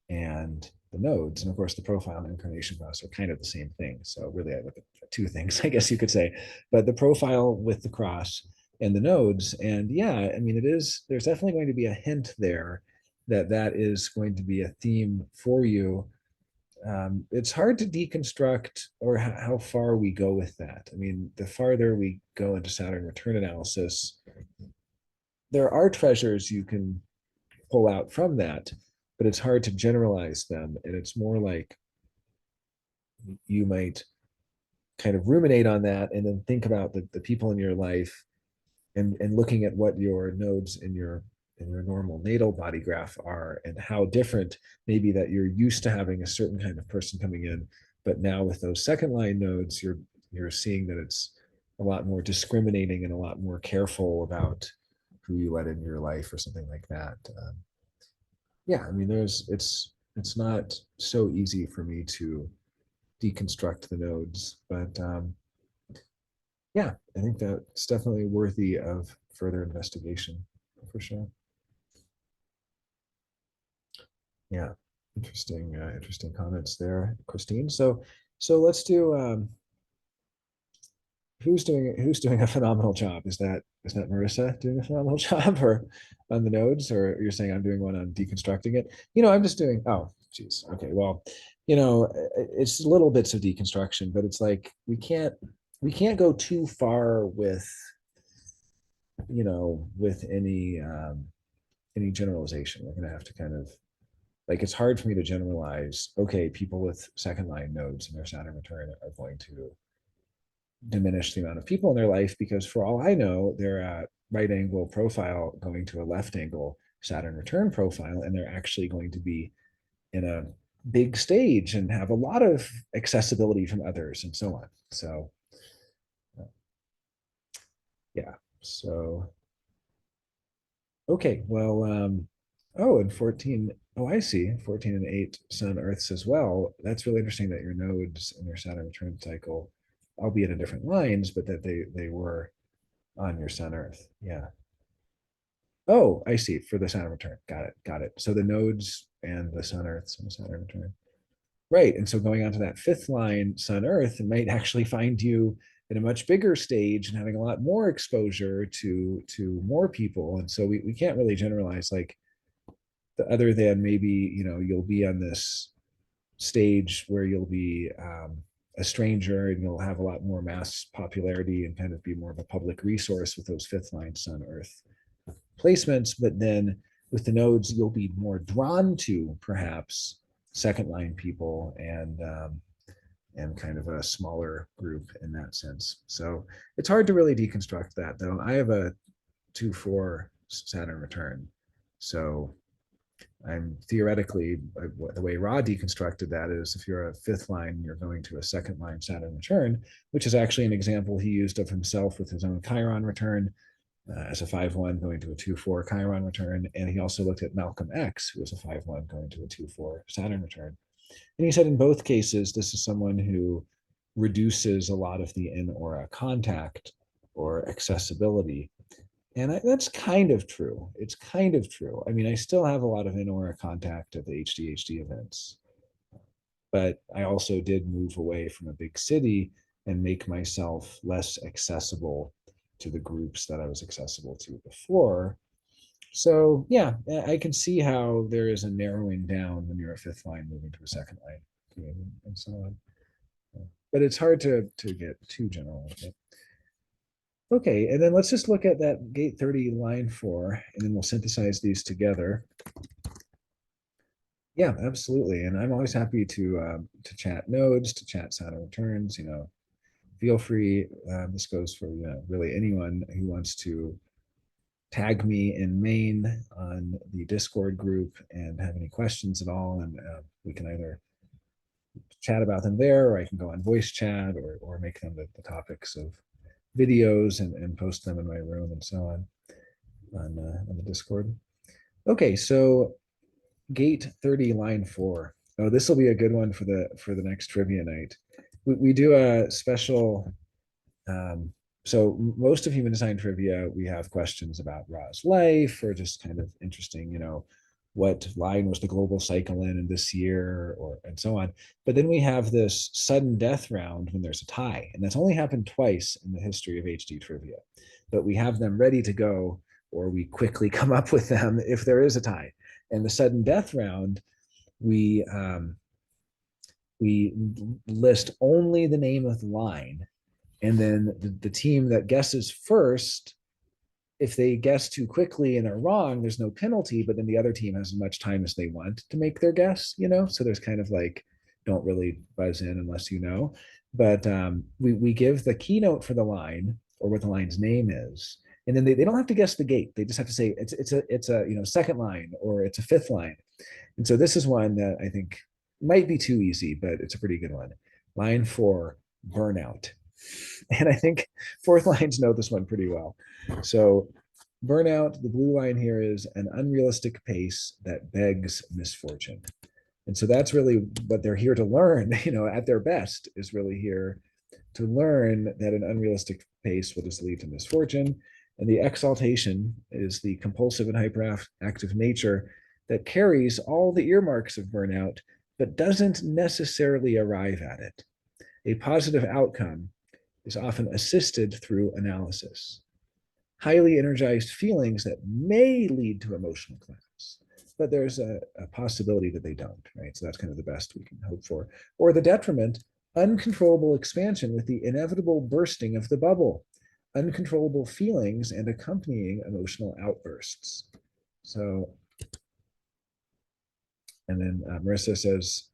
and the nodes. And of course, the profile and incarnation cross are kind of the same thing. So really, I look at two things, I guess you could say. But the profile with the cross and the nodes. And yeah, I mean, there's definitely going to be a hint there that is going to be a theme for you. It's hard to deconstruct or how far we go with that. I mean, the farther we go into Saturn return analysis, there are treasures you can pull out from that, but it's hard to generalize them. And it's more like you might kind of ruminate on that and then think about the people in your life and looking at what your nodes in your normal natal body graph are and how different maybe that you're used to having a certain kind of person coming in, but now with those second line nodes, you're seeing that it's a lot more discriminating and a lot more careful about who you let in your life or something like that. Yeah, I mean, it's not so easy for me to deconstruct the nodes, but yeah, I think that's definitely worthy of further investigation for sure. Yeah. Interesting comments there, Christine. So let's do who's doing a phenomenal job? Is that Marissa doing a phenomenal job, or on the nodes, or you're saying I'm doing one on deconstructing it? I'm just doing, oh geez, okay, well, it's little bits of deconstruction, but it's like we can't go too far with any generalization. We're going to have to kind of, like, it's hard for me to generalize, okay, people with second line nodes in their Saturn return are going to diminish the amount of people in their life, because for all I know, they're at right angle profile going to a left angle Saturn return profile, and they're actually going to be in a big stage and have a lot of accessibility from others and so on. So yeah, so okay, well, oh, and 14, oh, I see, 14 and 8 sun Earths as well. That's really interesting that your nodes in your Saturn return cycle, albeit in different lines, but that they were on your sun Earth. Yeah. Oh, I see, for the Saturn return. Got it. So the nodes and the sun Earths and the Saturn return. Right. And so going on to that fifth line, sun Earth, it might actually find you in a much bigger stage and having a lot more exposure to more people. And so we can't really generalize, like, the other than maybe, you'll be on this stage where you'll be a stranger and you'll have a lot more mass popularity and kind of be more of a public resource with those fifth line sun Earth placements. But then with the nodes, you'll be more drawn to perhaps second line people and kind of a smaller group in that sense. So it's hard to really deconstruct that, though. I have a 2-4 Saturn return. So I'm theoretically, the way Ra deconstructed that is, if you're a fifth line, you're going to a second line Saturn return, which is actually an example he used of himself with his own Chiron return, as a 5-1 going to a 2-4 Chiron return. And he also looked at Malcolm X, who was a 5-1 going to a 2-4 Saturn return. And he said in both cases, this is someone who reduces a lot of the in-aura contact or accessibility. And that's kind of true. It's kind of true. I mean, I still have a lot of in-aura contact at the HDHD events, but I also did move away from a big city and make myself less accessible to the groups that I was accessible to before. So yeah, I can see how there is a narrowing down when you're a fifth line moving to a second line, and so on. But it's hard to get too general with it. Okay, and then let's just look at that gate 30 line 4, and then we'll synthesize these together. Yeah, absolutely. And I'm always happy to chat nodes, to chat Saturn returns. Feel free. This goes for really anyone who wants to tag me in main on the Discord group and have any questions at all, and we can either chat about them there, or I can go on voice chat, or make them the topics of videos and post them in my room and so on the Discord. Okay, so gate 30 line 4. Oh, this will be a good one for the next trivia night. We do a special so most of human design trivia, we have questions about Ra's life, or just kind of interesting, what line was the global cycle in this year, and so on. But then we have this sudden death round when there's a tie, and that's only happened twice in the history of HD trivia. But we have them ready to go, or we quickly come up with them if there is a tie. And the sudden death round, we list only the name of the line, and then the team that guesses first, if they guess too quickly and are wrong, there's no penalty, but then the other team has as much time as they want to make their guess, so there's kind of like, don't really buzz in unless you know. But we give the keynote for the line, or what the line's name is, and then they don't have to guess the gate. They just have to say it's a second line, or it's a fifth line. And so this is one that I think might be too easy, but it's a pretty good one. Line 4, burnout. And I think fourth lines know this one pretty well. So burnout, the blue line here, is an unrealistic pace that begs misfortune. And so that's really what they're here to learn, at their best, is really here to learn that an unrealistic pace will just lead to misfortune. And the exaltation is the compulsive and hyperactive nature that carries all the earmarks of burnout, but doesn't necessarily arrive at it. A positive outcome is often assisted through analysis. Highly energized feelings that may lead to emotional collapse, but there's a possibility that they don't, right? So that's kind of the best we can hope for. Or the detriment, uncontrollable expansion with the inevitable bursting of the bubble, uncontrollable feelings and accompanying emotional outbursts. So, and then Marissa says,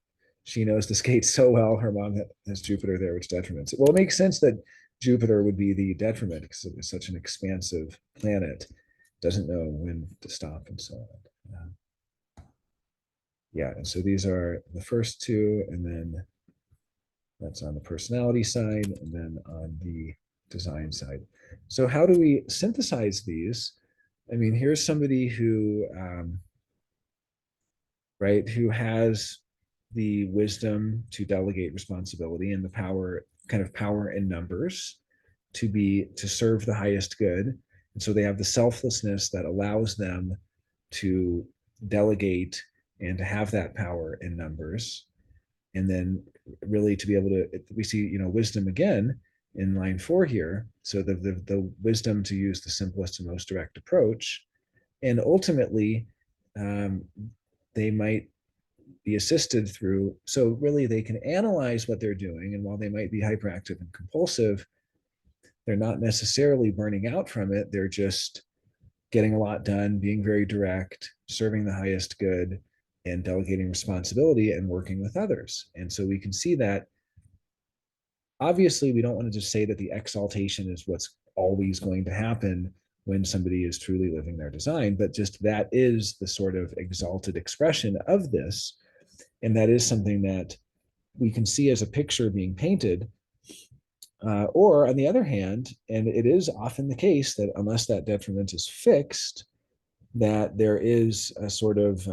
she knows the skates so well, her mom has Jupiter there, which detriments. Well, it makes sense that Jupiter would be the detriment because it is such an expansive planet, doesn't know when to stop and so on. Yeah, and so these are the first two, and then that's on the personality side, and then on the design side. So how do we synthesize these? I mean, here's somebody who, right, who has the wisdom to delegate responsibility and the power, kind of power in numbers to serve the highest good. And so they have the selflessness that allows them to delegate and to have that power in numbers. And then really to be able to, we see, wisdom again in line 4 here. So the wisdom to use the simplest and most direct approach. And ultimately, they might be assisted through, so really they can analyze what they're doing. And while they might be hyperactive and compulsive, they're not necessarily burning out from it. They're just getting a lot done, being very direct, serving the highest good, and delegating responsibility and working with others. And so we can see that obviously we don't want to just say that the exaltation is what's always going to happen when somebody is truly living their design, but just that is the sort of exalted expression of this. And that is something that we can see as a picture being painted. Or on the other hand, and it is often the case that unless that detriment is fixed, that there is a sort of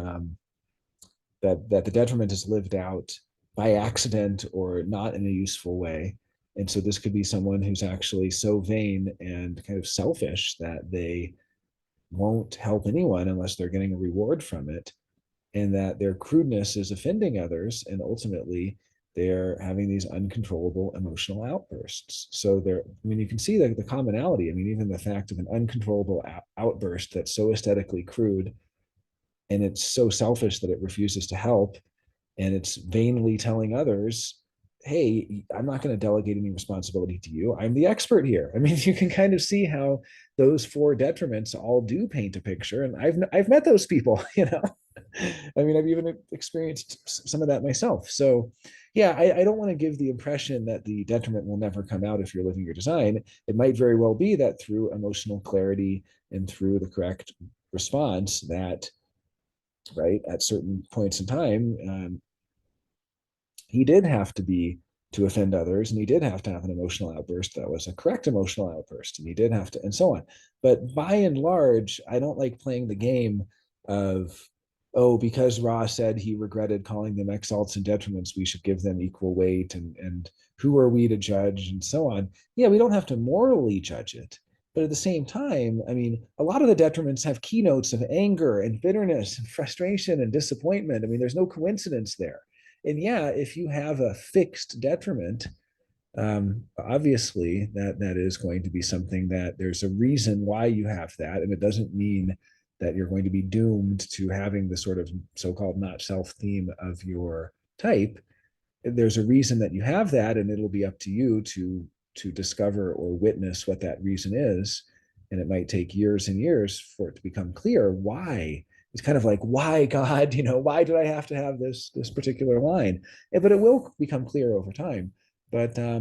that the detriment is lived out by accident or not in a useful way. And so this could be someone who's actually so vain and kind of selfish that they won't help anyone unless they're getting a reward from it, and that their crudeness is offending others, and ultimately they're having these uncontrollable emotional outbursts. So you can see the commonality. I mean, even the fact of an uncontrollable outburst that's so aesthetically crude, and it's so selfish that it refuses to help, and it's vainly telling others, hey, I'm not going to delegate any responsibility to you. I'm the expert here. I mean, you can kind of see how those 4 detriments all do paint a picture. And I've met those people, I mean, I've even experienced some of that myself. So yeah, I don't want to give the impression that the detriment will never come out if you're living your design. It might very well be that through emotional clarity and through the correct response that, right, at certain points in time, he did have to offend others, and he did have to have an emotional outburst that was a correct emotional outburst, and he did have to, and so on. But by and large, I don't like playing the game of, oh, because Ra said he regretted calling them exalts and detriments, we should give them equal weight, and who are we to judge, and so on. Yeah, we don't have to morally judge it. But at the same time, I mean, a lot of the detriments have keynotes of anger and bitterness and frustration and disappointment. I mean, there's no coincidence there. And yeah, if you have a fixed detriment, obviously that is going to be something that there's a reason why you have that, and it doesn't mean that you're going to be doomed to having the sort of so-called not self theme of your type. There's a reason that you have that, and it'll be up to you to discover or witness what that reason is. And it might take years and years for it to become clear why. It's kind of like, why, God, why did I have to have this particular line? But it will become clear over time. But I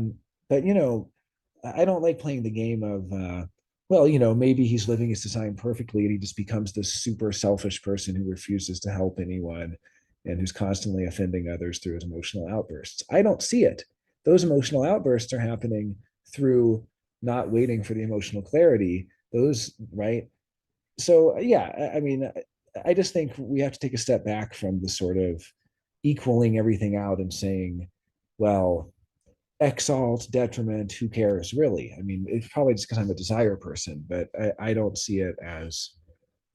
don't like playing the game of well, maybe he's living his design perfectly and he just becomes this super selfish person who refuses to help anyone and who's constantly offending others through his emotional outbursts. I don't see it. Those emotional outbursts are happening through not waiting for the emotional clarity. Those, right? So yeah, I mean, I just think we have to take a step back from the sort of equaling everything out and saying, well, exalt, detriment, who cares really? I mean, it's probably just because I'm a desire person, but I don't see it as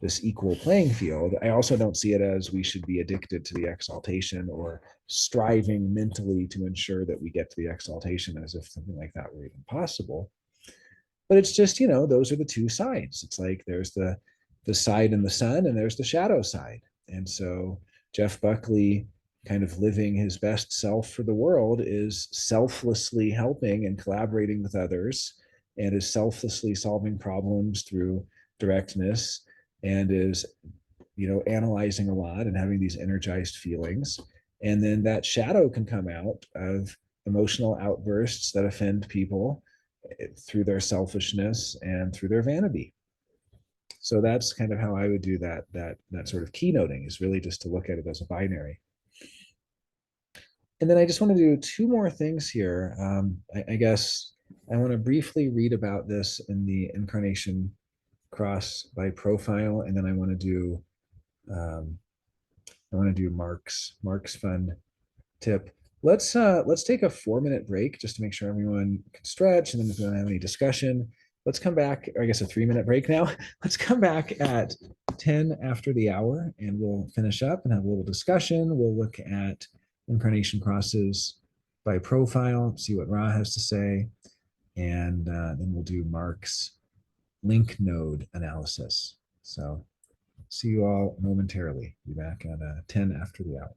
this equal playing field. I also don't see it as we should be addicted to the exaltation or striving mentally to ensure that we get to the exaltation as if something like that were even possible. But it's just, those are the two sides. It's like there's the side in the sun and there's the shadow side. And so Jeff Buckley, kind of living his best self for the world, is selflessly helping and collaborating with others, and is selflessly solving problems through directness, and is analyzing a lot and having these energized feelings. And then that shadow can come out of emotional outbursts that offend people through their selfishness and through their vanity. So that's kind of how I would do that sort of keynoting, is really just to look at it as a binary. And then I just want to do two more things here. I guess I want to briefly read about this in the incarnation cross by profile, and then I want to do Mark's fun tip. Let's take a 4-minute break just to make sure everyone can stretch, and then if we don't have any discussion, let's come back, or I guess a 3-minute break now. Let's come back at 10 after the hour and we'll finish up and have a little discussion. We'll look at incarnation crosses by profile, see what Ra has to say, and then we'll do Mark's link node analysis. So see you all momentarily. Be back at 10 after the hour.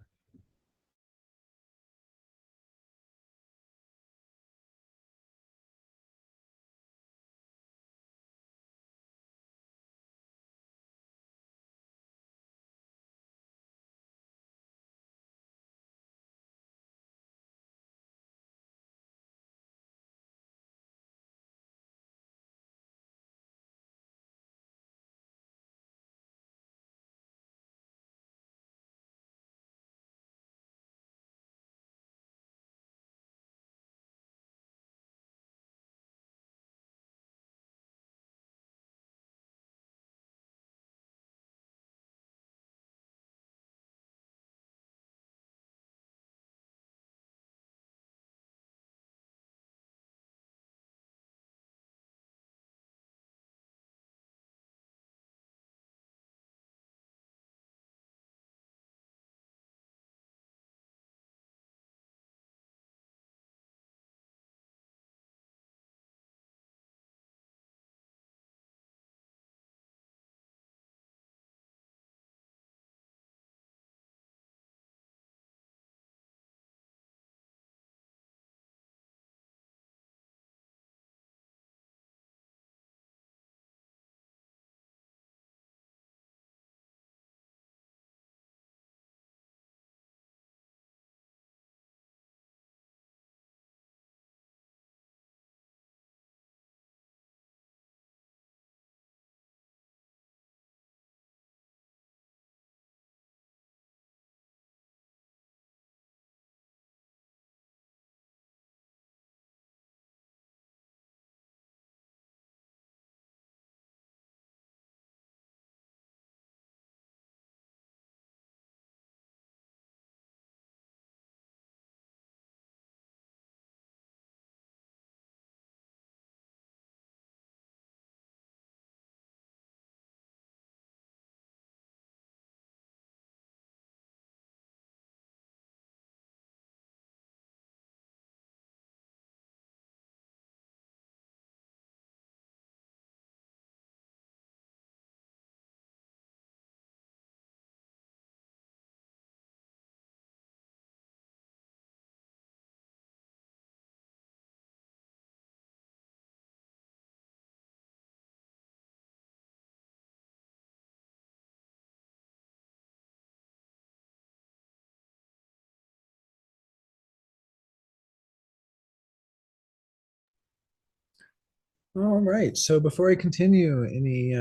All right. So before I continue, any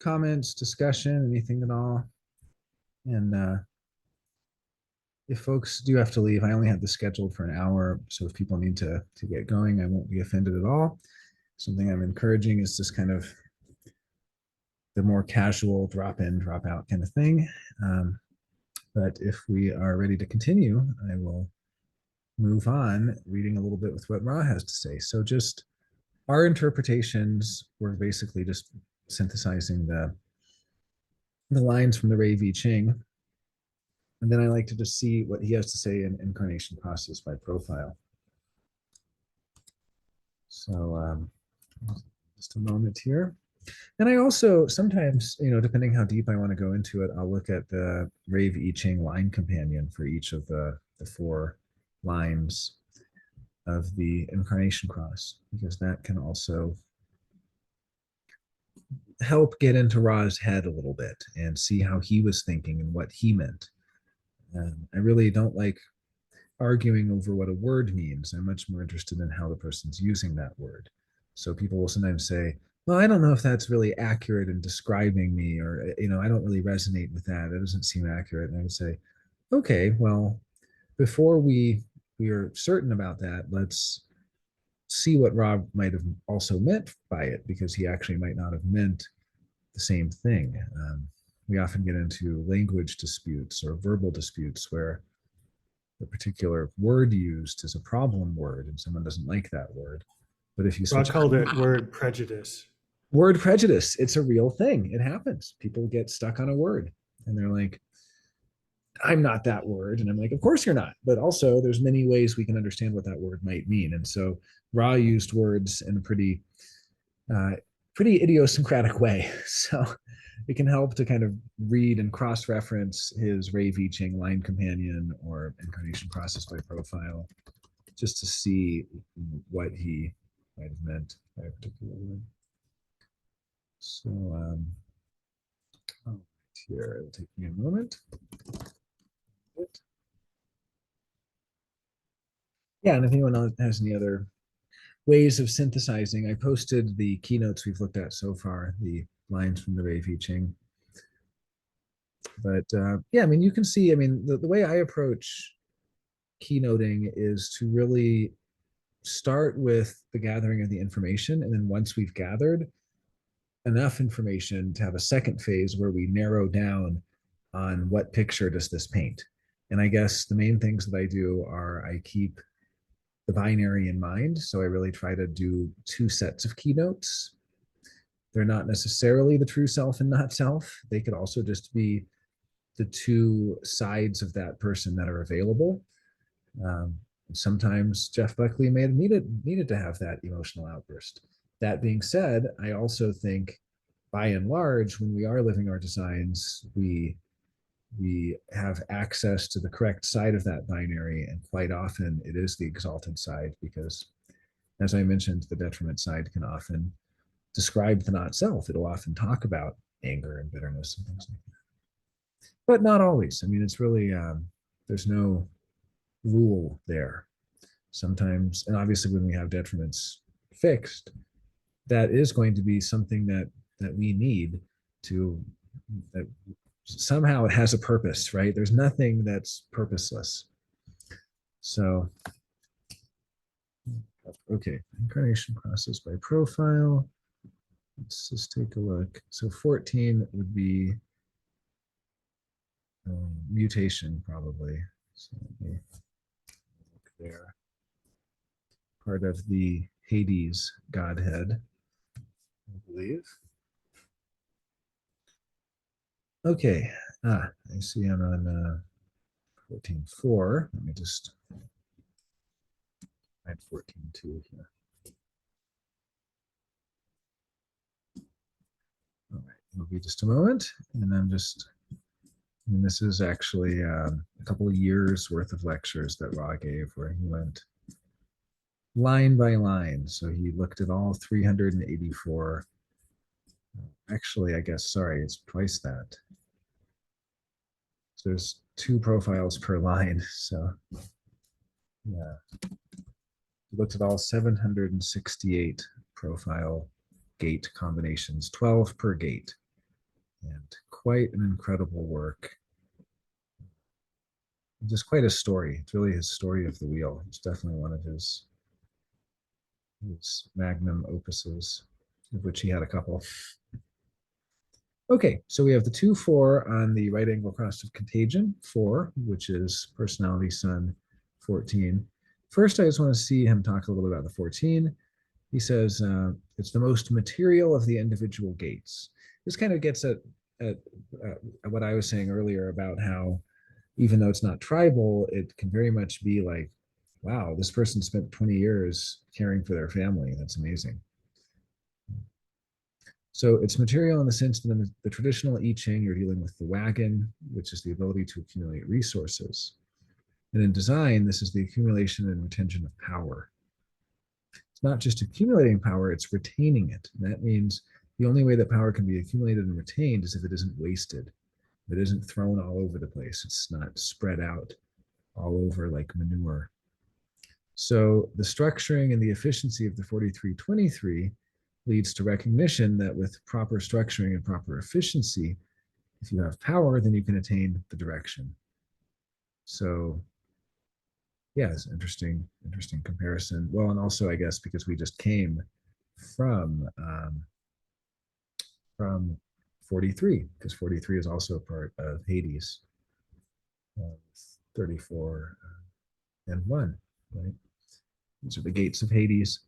comments, discussion, anything at all? And if folks do have to leave, I only have this scheduled for an hour. So if people need to get going, I won't be offended at all. Something I'm encouraging is just kind of the more casual drop in, drop out kind of thing. But if we are ready to continue, I will move on, reading a little bit with what Ra has to say. So just our interpretations were basically just synthesizing the lines from the Rave I Ching. And then I like to just see what he has to say in incarnation process by profile. So just a moment here. And I also sometimes, depending how deep I want to go into it, I'll look at the Rave I Ching line companion for each of the 4 lines of the incarnation cross, because that can also help get into Ra's head a little bit and see how he was thinking and what he meant. I really don't like arguing over what a word means. I'm much more interested in how the person's using that word. So people will sometimes say, well, I don't know if that's really accurate in describing me, or, I don't really resonate with that. It doesn't seem accurate. And I would say, okay, well, before we are certain about that, let's see what Rob might have also meant by it, because he actually might not have meant the same thing. We often get into language disputes or verbal disputes where the particular word used is a problem word and someone doesn't like that word. But if you switch, I called it word prejudice. Word prejudice, it's a real thing. It happens. People get stuck on a word and they're like, I'm not that word. And I'm like, of course you're not. But also there's many ways we can understand what that word might mean. And so Ra used words in a pretty idiosyncratic way. So it can help to kind of read and cross-reference his Rave I Ching line companion or incarnation process by profile, just to see what he might have meant by a particular word. So here, it'll take me a moment. Yeah, and if anyone else has any other ways of synthesizing, I posted the keynotes we've looked at so far, the lines from the Rave I Ching. But yeah, I mean, you can see, I mean, the way I approach keynoting is to really start with the gathering of the information. And then once we've gathered enough information to have a second phase where we narrow down on what picture does this paint. And I guess the main things that I do are I keep the binary in mind. So I really try to do 2 sets of keynotes. They're not necessarily the true self and not self. They could also just be the 2 sides of that person that are available. Sometimes Jeff Buckley may have needed to have that emotional outburst. That being said, I also think by and large, when we are living our designs, we have access to the correct side of that binary, and quite often it is the exalted side, because as I mentioned, the detriment side can often describe the not self. It'll often talk about anger and bitterness and things like that, but not always. I mean, it's really there's no rule there. Sometimes, and obviously when we have detriments fixed, that is going to be something that we need to, that somehow it has a purpose, right? There's nothing that's purposeless. So, okay, incarnation process by profile. Let's just take a look. So 14 would be mutation, probably. So let me look there. Part of the Hades godhead, I believe. Okay, I see I'm on 14.4. Let me just find 14.2 here. All right, it'll be just a moment, and I'm just, and this is actually a couple of years worth of lectures that Ra gave, where he went line by line. So he looked at all 384. Actually, I guess, sorry, it's twice that. So there's 2 profiles per line. So yeah, he looked at all 768 profile gate combinations, 12 per gate, and quite an incredible work. Just quite a story. It's really his story of the wheel. It's definitely one of his magnum opuses, of which he had a couple. Okay, so we have the 2-4 on the right angle cross of contagion, 4, which is personality sun 14. First, I just want to see him talk a little bit about the 14. He says it's the most material of the individual gates. This kind of gets at at what I was saying earlier about how even though it's not tribal, it can very much be like, wow, this person spent 20 years caring for their family. That's amazing. So it's material in the sense that in the traditional I Ching, you're dealing with the wagon, which is the ability to accumulate resources. And in design, this is the accumulation and retention of power. It's not just accumulating power, it's retaining it. And that means the only way that power can be accumulated and retained is if it isn't wasted. If it isn't thrown all over the place. It's not spread out all over like manure. So the structuring and the efficiency of the 4323 leads to recognition that with proper structuring and proper efficiency, if you have power, then you can attain the direction. So yeah, it's interesting comparison. Well, and also I guess because we just came from 43, because 43 is also a part of Hades. 34 and 1, right? These are the gates of Hades.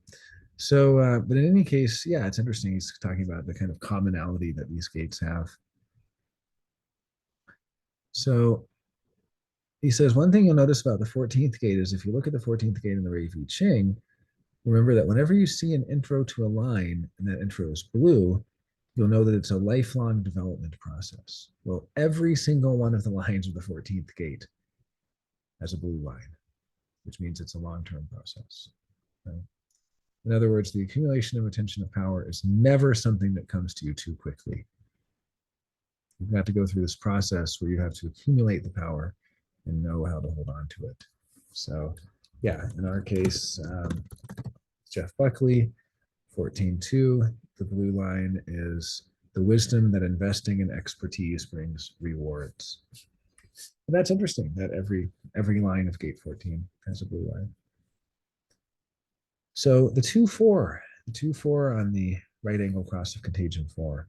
So, but in any case, yeah, it's interesting. He's talking about the kind of commonality that these gates have. So he says, one thing you'll notice about the 14th gate is if you look at the 14th gate in the Rei Ching, remember that whenever you see an intro to a line and that intro is blue, you'll know that it's a lifelong development process. Well, every single one of the lines of the 14th gate has a blue line, which means it's a long-term process. Right? In other words, the accumulation and retention of power is never something that comes to you too quickly. You've got to go through this process where you have to accumulate the power and know how to hold on to it. So yeah, in our case, Jeff Buckley, 14.2, the blue line is the wisdom that investing in expertise brings rewards. And that's interesting that every line of gate 14 has a blue line. So the 2-4 on the right angle cross of contagion 4.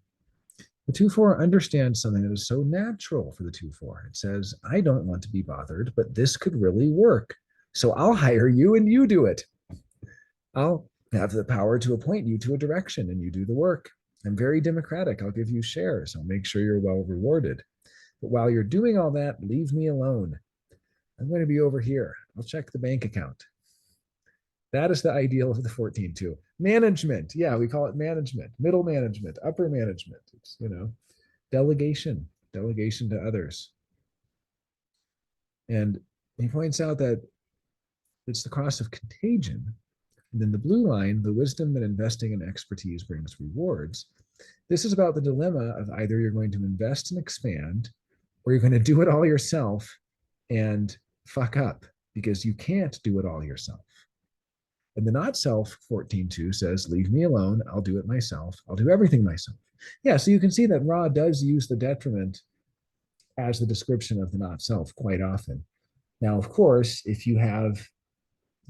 The 2-4 understands something that is so natural for the 2-4. It says, I don't want to be bothered, but this could really work. So I'll hire you and you do it. I'll have the power to appoint you to a direction and you do the work. I'm very democratic. I'll give you shares. I'll make sure you're well rewarded. But while you're doing all that, leave me alone. I'm going to be over here. I'll check the bank account. That is the ideal of the 14.2. Management. Yeah, we call it management, middle management, upper management. It's, delegation to others. And he points out that it's the cross of contagion. And then the blue line, the wisdom that investing in expertise brings rewards. This is about the dilemma of either you're going to invest and expand, or you're going to do it all yourself and fuck up because you can't do it all yourself. And the not self 14.2 says, leave me alone. I'll do it myself. I'll do everything myself. Yeah, so you can see that Ra does use the detriment as the description of the not self quite often. Now, of course, if you have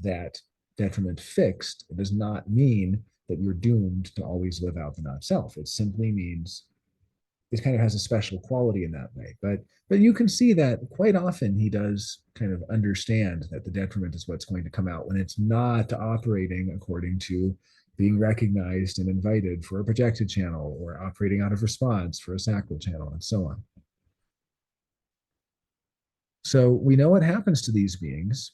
that detriment fixed, it does not mean that you're doomed to always live out the not self. It simply means it kind of has a special quality in that way. But you can see that quite often he does kind of understand that the detriment is what's going to come out when it's not operating according to being recognized and invited for a projected channel or operating out of response for a sacral channel and so on. So we know what happens to these beings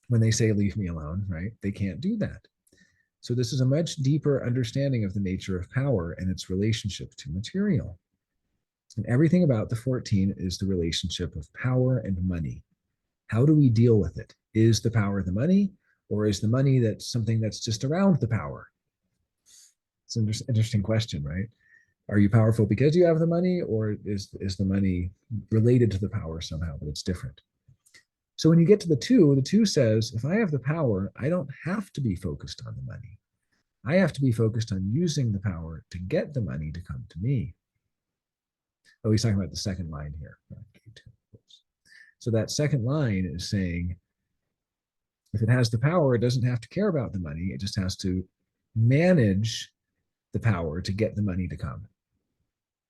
when they say, leave me alone, right? They can't do that. So this is a much deeper understanding of the nature of power and its relationship to material. And everything about the 14 is the relationship of power and money. How do we deal with it? Is the power the money, or is the money that's something that's just around the power? It's an interesting question, right? Are you powerful because you have the money, or is the money related to the power somehow, but it's different? So when you get to the 2 says, if I have the power, I don't have to be focused on the money. I have to be focused on using the power to get the money to come to me. Oh, he's talking about the second line here. So that second line is saying, if it has the power, it doesn't have to care about the money. It just has to manage the power to get the money to come,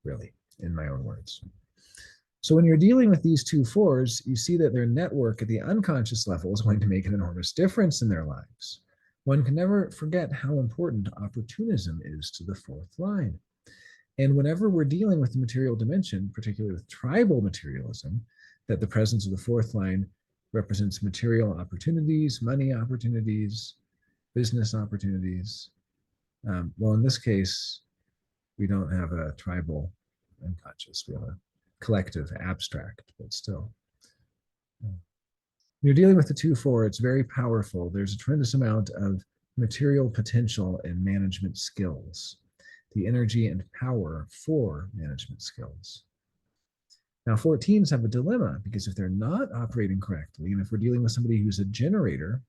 really, in my own words. So when you're dealing with these 2-4s, you see that their network at the unconscious level is going to make an enormous difference in their lives. One can never forget how important opportunism is to the 4th line. And whenever we're dealing with the material dimension, particularly with tribal materialism, that the presence of the fourth line represents material opportunities, money opportunities, business opportunities. Well, in this case, we don't have a tribal unconscious, we have a collective abstract, but still. When you're dealing with the 2-4, it's very powerful. There's a tremendous amount of material potential and management skills, the energy and power for management skills. Now, 14s have a dilemma because if they're not operating correctly, and if we're dealing with somebody who's a generator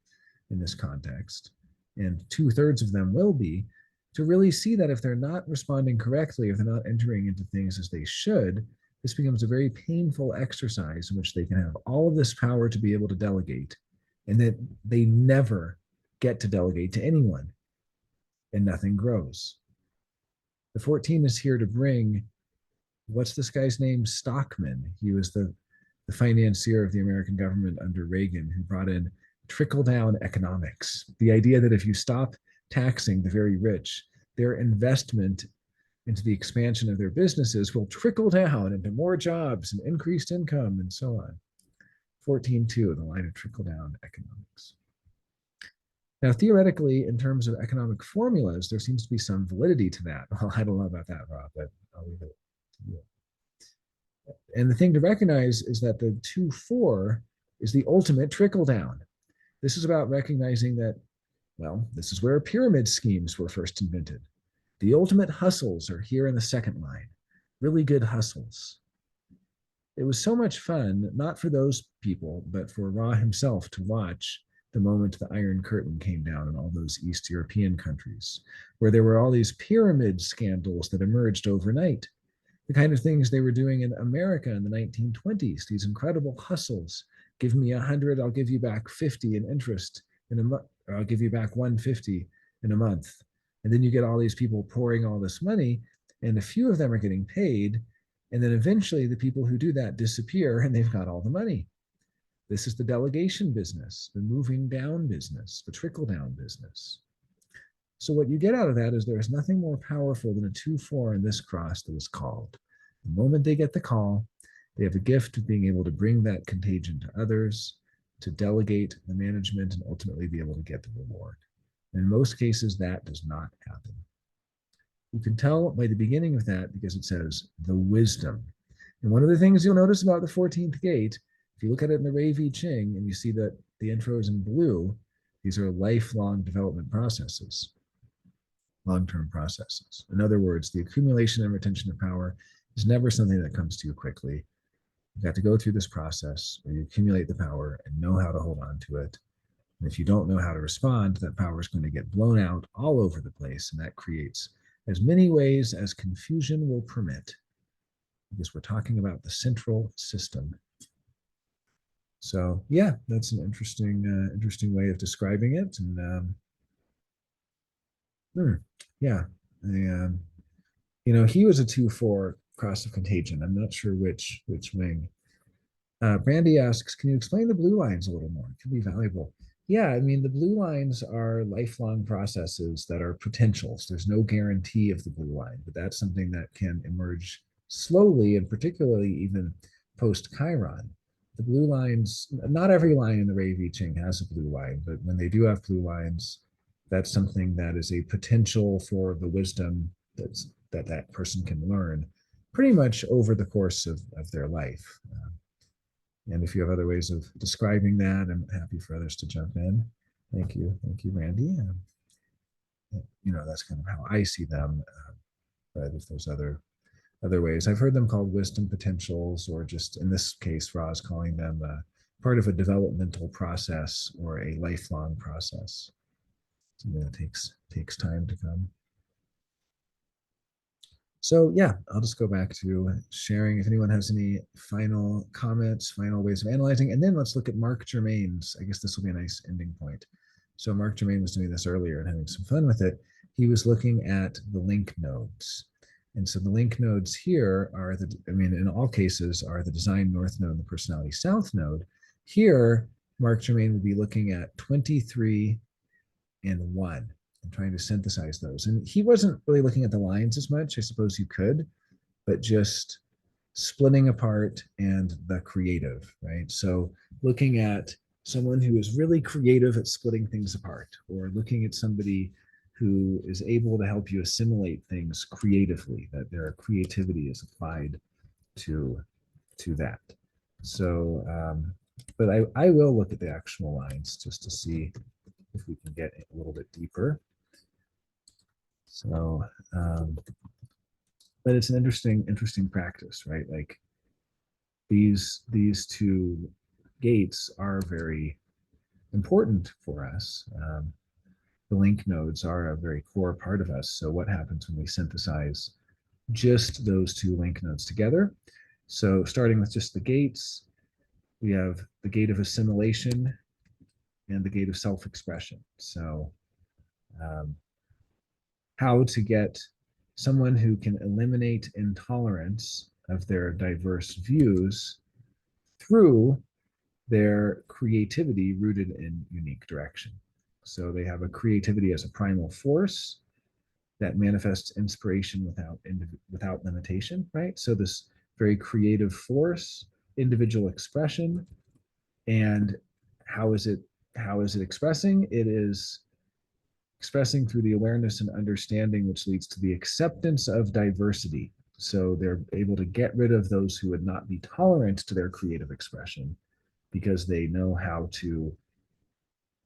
in this context, and 2/3 of them will be, to really see that if they're not responding correctly, if they're not entering into things as they should, this becomes a very painful exercise in which they can have all of this power to be able to delegate, and that they never get to delegate to anyone, and nothing grows. The 14 is here to bring, what's this guy's name? Stockman. He was the financier of the American government under Reagan, who brought in trickle-down economics. The idea that if you stop taxing the very rich, their investment into the expansion of their businesses will trickle down into more jobs and increased income and so on. 14.2, the line of trickle-down economics. Now, theoretically, in terms of economic formulas, there seems to be some validity to that. Well, I don't know about that, Rob, but I'll leave it to you. And the thing to recognize is that the 2-4 is the ultimate trickle-down. This is about recognizing that, well, this is where pyramid schemes were first invented. The ultimate hustles are here in the second line, really good hustles. It was so much fun, not for those people, but for Ra himself to watch the moment the Iron Curtain came down in all those East European countries, where there were all these pyramid scandals that emerged overnight. The kind of things they were doing in America in the 1920s, these incredible hustles. Give me 100, I'll give you back 50 in interest in a month, or I'll give you back 150 in a month. And then you get all these people pouring all this money, and a few of them are getting paid. And then eventually the people who do that disappear and they've got all the money. This is the delegation business, the moving down business, the trickle down business. So what you get out of that is there is nothing more powerful than a 2-4 in this cross that is called. The moment they get the call, they have a gift of being able to bring that contagion to others, to delegate the management, and ultimately be able to get the reward. In most cases, that does not happen. You can tell by the beginning of that because it says the wisdom. And one of the things you'll notice about the 14th gate, if you look at it in the Rei Ching and you see that the intro is in blue, these are lifelong development processes, long-term processes. In other words, the accumulation and retention of power is never something that comes to you quickly. You've got to go through this process where you accumulate the power and know how to hold on to it. And if you don't know how to respond, that power is going to get blown out all over the place, and that creates as many ways as confusion will permit, because we're talking about the central system. So yeah, that's an interesting way of describing it. And he was a 2-4 cross of contagion. I'm not sure which wing. Brandy asks, can you explain the blue lines a little more? It could be valuable. Yeah, I mean, the blue lines are lifelong processes that are potentials. There's no guarantee of the blue line, but that's something that can emerge slowly, and particularly even post-Chiron. The blue lines, not every line in the Rei Ching has a blue line, but when they do have blue lines, that's something that is a potential for the wisdom that person can learn pretty much over the course of their life. And if you have other ways of describing that, I'm happy for others to jump in. Thank you, Randy. That's kind of how I see them. But if there's other ways, I've heard them called wisdom potentials, or just in this case, Ra's calling them part of a developmental process or a lifelong process. Something that takes time to come. So yeah, I'll just go back to sharing if anyone has any final comments, final ways of analyzing, and then let's look at Mark Germain's. I guess this will be a nice ending point. So Mark Germain was doing this earlier and having some fun with it. He was looking at the link nodes. And so the link nodes here are in all cases are the design north node and the personality south node. Here, Mark Germain would be looking at 23 and 1. and trying to synthesize those. And he wasn't really looking at the lines as much. I suppose you could, but just splitting apart and the creative, right? So looking at someone who is really creative at splitting things apart, or looking at somebody who is able to help you assimilate things creatively, that their creativity is applied to that. So, but I will look at the actual lines just to see if we can get a little bit deeper. So, but it's an interesting practice, right? Like these two gates are very important for us. The link nodes are a very core part of us. So what happens when we synthesize just those two link nodes together? So starting with just the gates, we have the gate of assimilation and the gate of self-expression. So how to get someone who can eliminate intolerance of their diverse views through their creativity rooted in unique direction. So they have a creativity as a primal force that manifests inspiration without limitation, right? So this very creative force, individual expression, and how is it expressing? It is expressing through the awareness and understanding, which leads to the acceptance of diversity. So they're able to get rid of those who would not be tolerant to their creative expression, because they know how to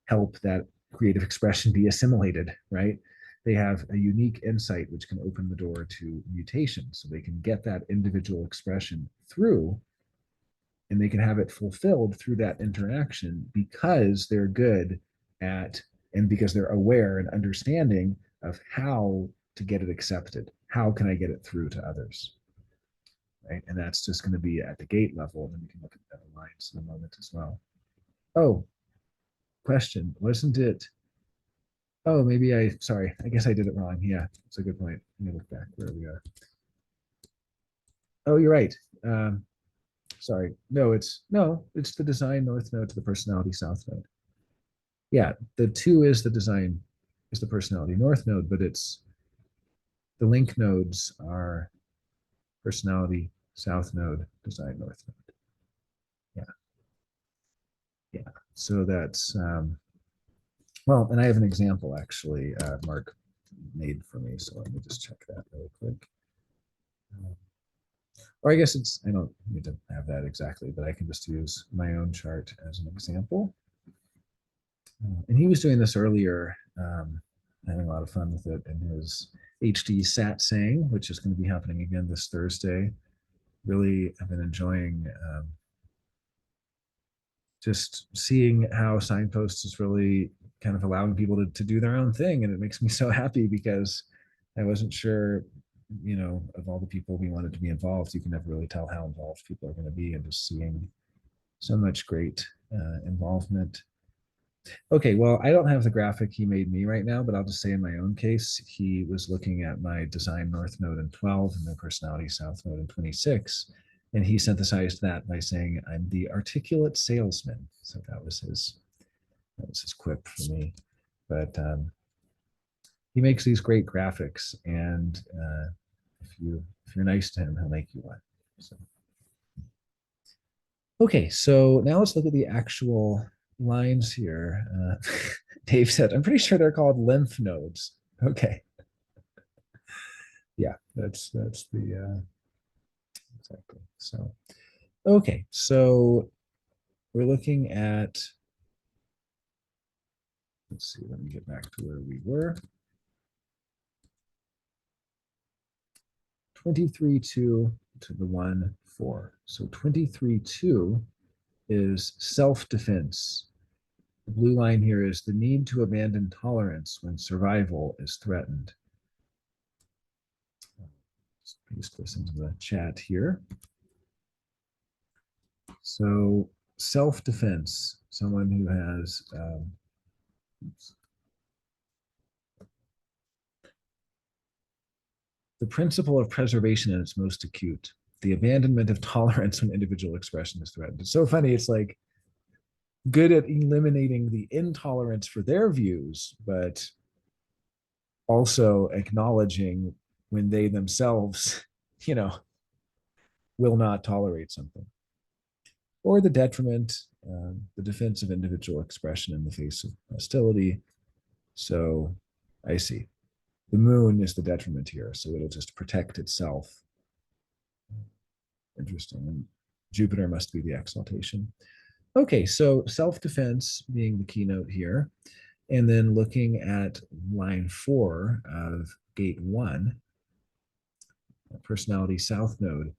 help that creative expression be assimilated, right? They have a unique insight which can open the door to mutation. So they can get that individual expression through, and they can have it fulfilled through that interaction because they're good at, and because they're aware and understanding of how to get it accepted. How can I get it through to others? Right? And that's just going to be at the gate level. And we can look at the lines in a moment as well. Oh, question. Wasn't it? Oh, maybe sorry. I guess I did it wrong. Yeah, it's a good point. Let me look back where we are. Oh, you're right. Sorry. No, it's the design north node to the personality south node. Yeah, the 2 is the design, is the personality north node, but it's the link nodes are personality south node, design north node. Yeah. So that's well, and I have an example actually, Mark made for me. So let me just check that really quick. Or I guess I don't need to have that exactly, but I can just use my own chart as an example. And he was doing this earlier, having a lot of fun with it in his HD Sat Sang, which is going to be happening again this Thursday. Really, I've been enjoying just seeing how Signposts is really kind of allowing people to do their own thing. And it makes me so happy because I wasn't sure, of all the people we wanted to be involved, you can never really tell how involved people are going to be, and just seeing so much great involvement. Okay, well, I don't have the graphic he made me right now, but I'll just say in my own case, he was looking at my design north node in 12 and my personality south node in 26. And he synthesized that by saying, I'm the articulate salesman. So that was his quip for me. But he makes these great graphics, and if you're nice to him, he'll make you one. So. Okay, so now let's look at the actual lines here. Dave said, I'm pretty sure they're called lymph nodes. Okay. Yeah, that's the exactly. So, okay, so we're looking at, let's see, let me get back to where we were. 23.2 to the 1.4. So 23.2 is self-defense. The blue line here is the need to abandon tolerance when survival is threatened. Let's paste this into the chat here. So self-defense, someone who has the principle of preservation in its most acute, the abandonment of tolerance when individual expression is threatened. It's so funny. It's like good at eliminating the intolerance for their views, but also acknowledging when they themselves, will not tolerate something, or the detriment, the defense of individual expression in the face of hostility. So I see. The moon is the detriment here, so it'll just protect itself. Interesting. And Jupiter must be the exaltation. Okay, so self-defense being the keynote here, and then looking at line 4 of gate 1, personality south node,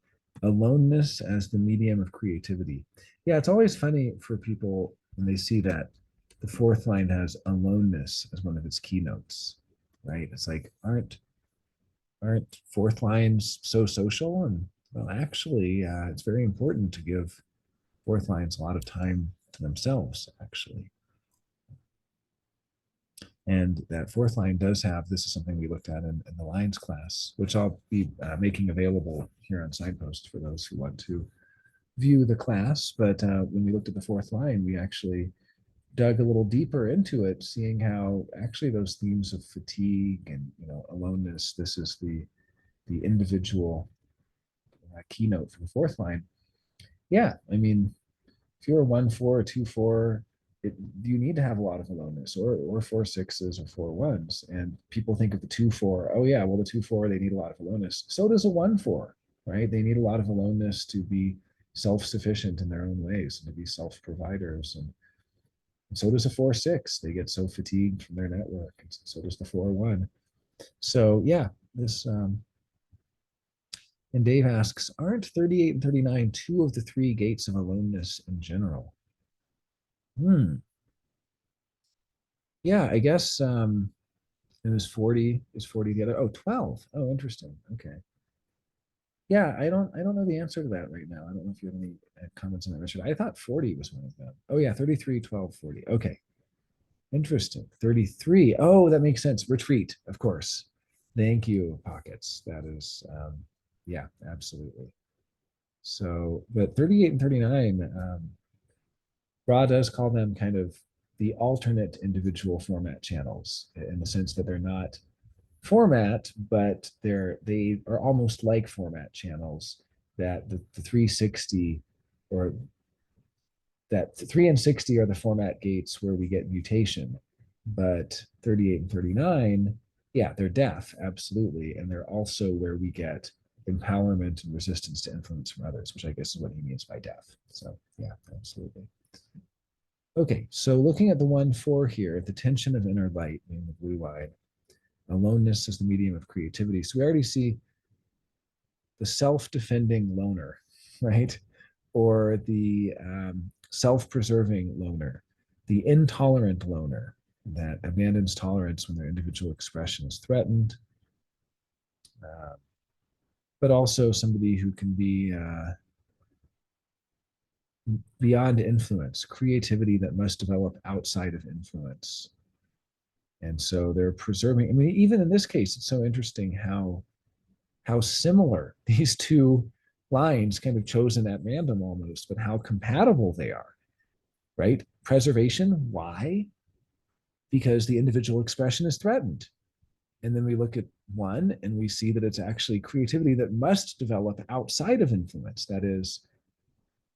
aloneness as the medium of creativity. Yeah, it's always funny for people when they see that the 4th line has aloneness as one of its keynotes, right? It's like, aren't 4th lines so social? And well, actually, it's very important to give 4th lines a lot of time to themselves, actually. And that 4th line does have, this is something we looked at in the lines class, which I'll be making available here on Signpost for those who want to view the class. But when we looked at the 4th line, we actually dug a little deeper into it, seeing how actually those themes of fatigue and aloneness, this is the individual keynote for the 4th line. Yeah, I mean, if you're a 1-4 or 2-4, you need to have a lot of aloneness, or 4-6s or 4-1s. And people think of the 2-4, oh yeah, well, the 2-4, they need a lot of aloneness. So does a 1-4, right? They need a lot of aloneness to be self-sufficient in their own ways and to be self-providers. And so does a 4-6. They get so fatigued from their network. And so does the 4-1. So yeah, this and Dave asks, aren't 38 and 39 two of the 3 gates of aloneness in general? Yeah, I guess it was 40. Is 40 the other? Oh, 12. Oh, interesting. Okay. Yeah, I don't know the answer to that right now. I don't know if you have any comments on that, Richard. I thought 40 was one of them. Oh yeah, 33, 12, 40. Okay. Interesting. 33. Oh, that makes sense. Retreat, of course. Thank you, Pockets. That is yeah, absolutely. So, but 38 and 39, Ra does call them kind of the alternate individual format channels, in the sense that they're not format, but they are almost like format channels, that the 360, or that 3 and 60 are the format gates where we get mutation, but 38 and 39, yeah, they're deaf, absolutely, and they're also where we get empowerment and resistance to influence from others, which I guess is what he means by deaf. So yeah, absolutely. Okay, so looking at the 1-4 here, the tension of inner light, being the blue-eyed, aloneness is the medium of creativity. So we already see the self-defending loner, right? Or the self-preserving loner, the intolerant loner that abandons tolerance when their individual expression is threatened, but also somebody who can be beyond influence, creativity that must develop outside of influence. And so they're preserving, I mean, even in this case, it's so interesting how similar these two lines, kind of chosen at random almost, but how compatible they are, right? Preservation, why? Because the individual expression is threatened. And then we look at 1 and we see that it's actually creativity that must develop outside of influence. That is,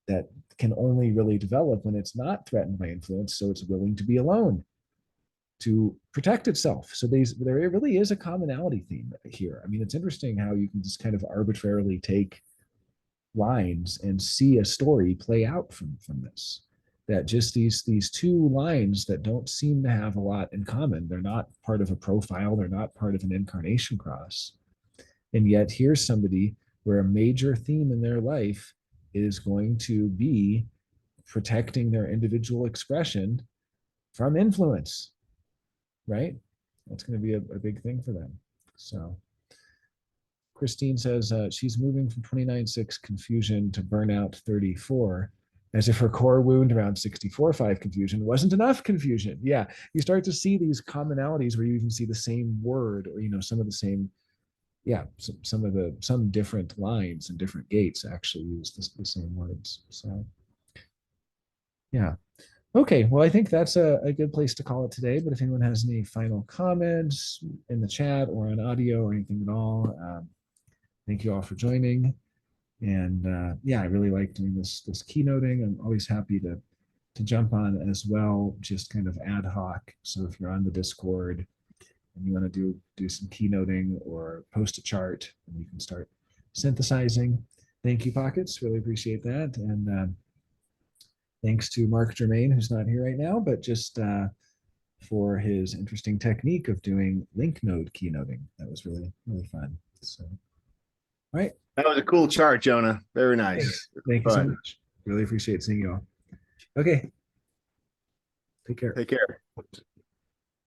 that can only really develop when it's not threatened by influence. So it's willing to be alone to protect itself. So there really is a commonality theme here. I mean, it's interesting how you can just kind of arbitrarily take lines and see a story play out from this. That just these 2 lines that don't seem to have a lot in common. They're not part of a profile. They're not part of an incarnation cross. And yet here's somebody where a major theme in their life is going to be protecting their individual expression from influence, right? That's going to be a big thing for them. So Christine says she's moving from 29-6 confusion to burnout 34, as if her core wound around 64-5 confusion wasn't enough confusion. Yeah, you start to see these commonalities where you even see the same word, or some of the same, yeah, some different lines and different gates actually use the same words. So yeah. Okay, well, I think that's a good place to call it today. But if anyone has any final comments in the chat or on audio or anything at all, thank you all for joining. And yeah, I really like doing this keynoting. I'm always happy to jump on as well, just kind of ad hoc. So if you're on the Discord and you want to do some keynoting or post a chart, and you can start synthesizing. Thank you, Pockets. Really appreciate that. And thanks to Mark Germain, who's not here right now, but just for his interesting technique of doing link node keynoting. That was really, really fun. So, all right. That was a cool chart, Jonah. Very nice. Thank you so much. Really appreciate seeing you all. Okay. Take care. Take care.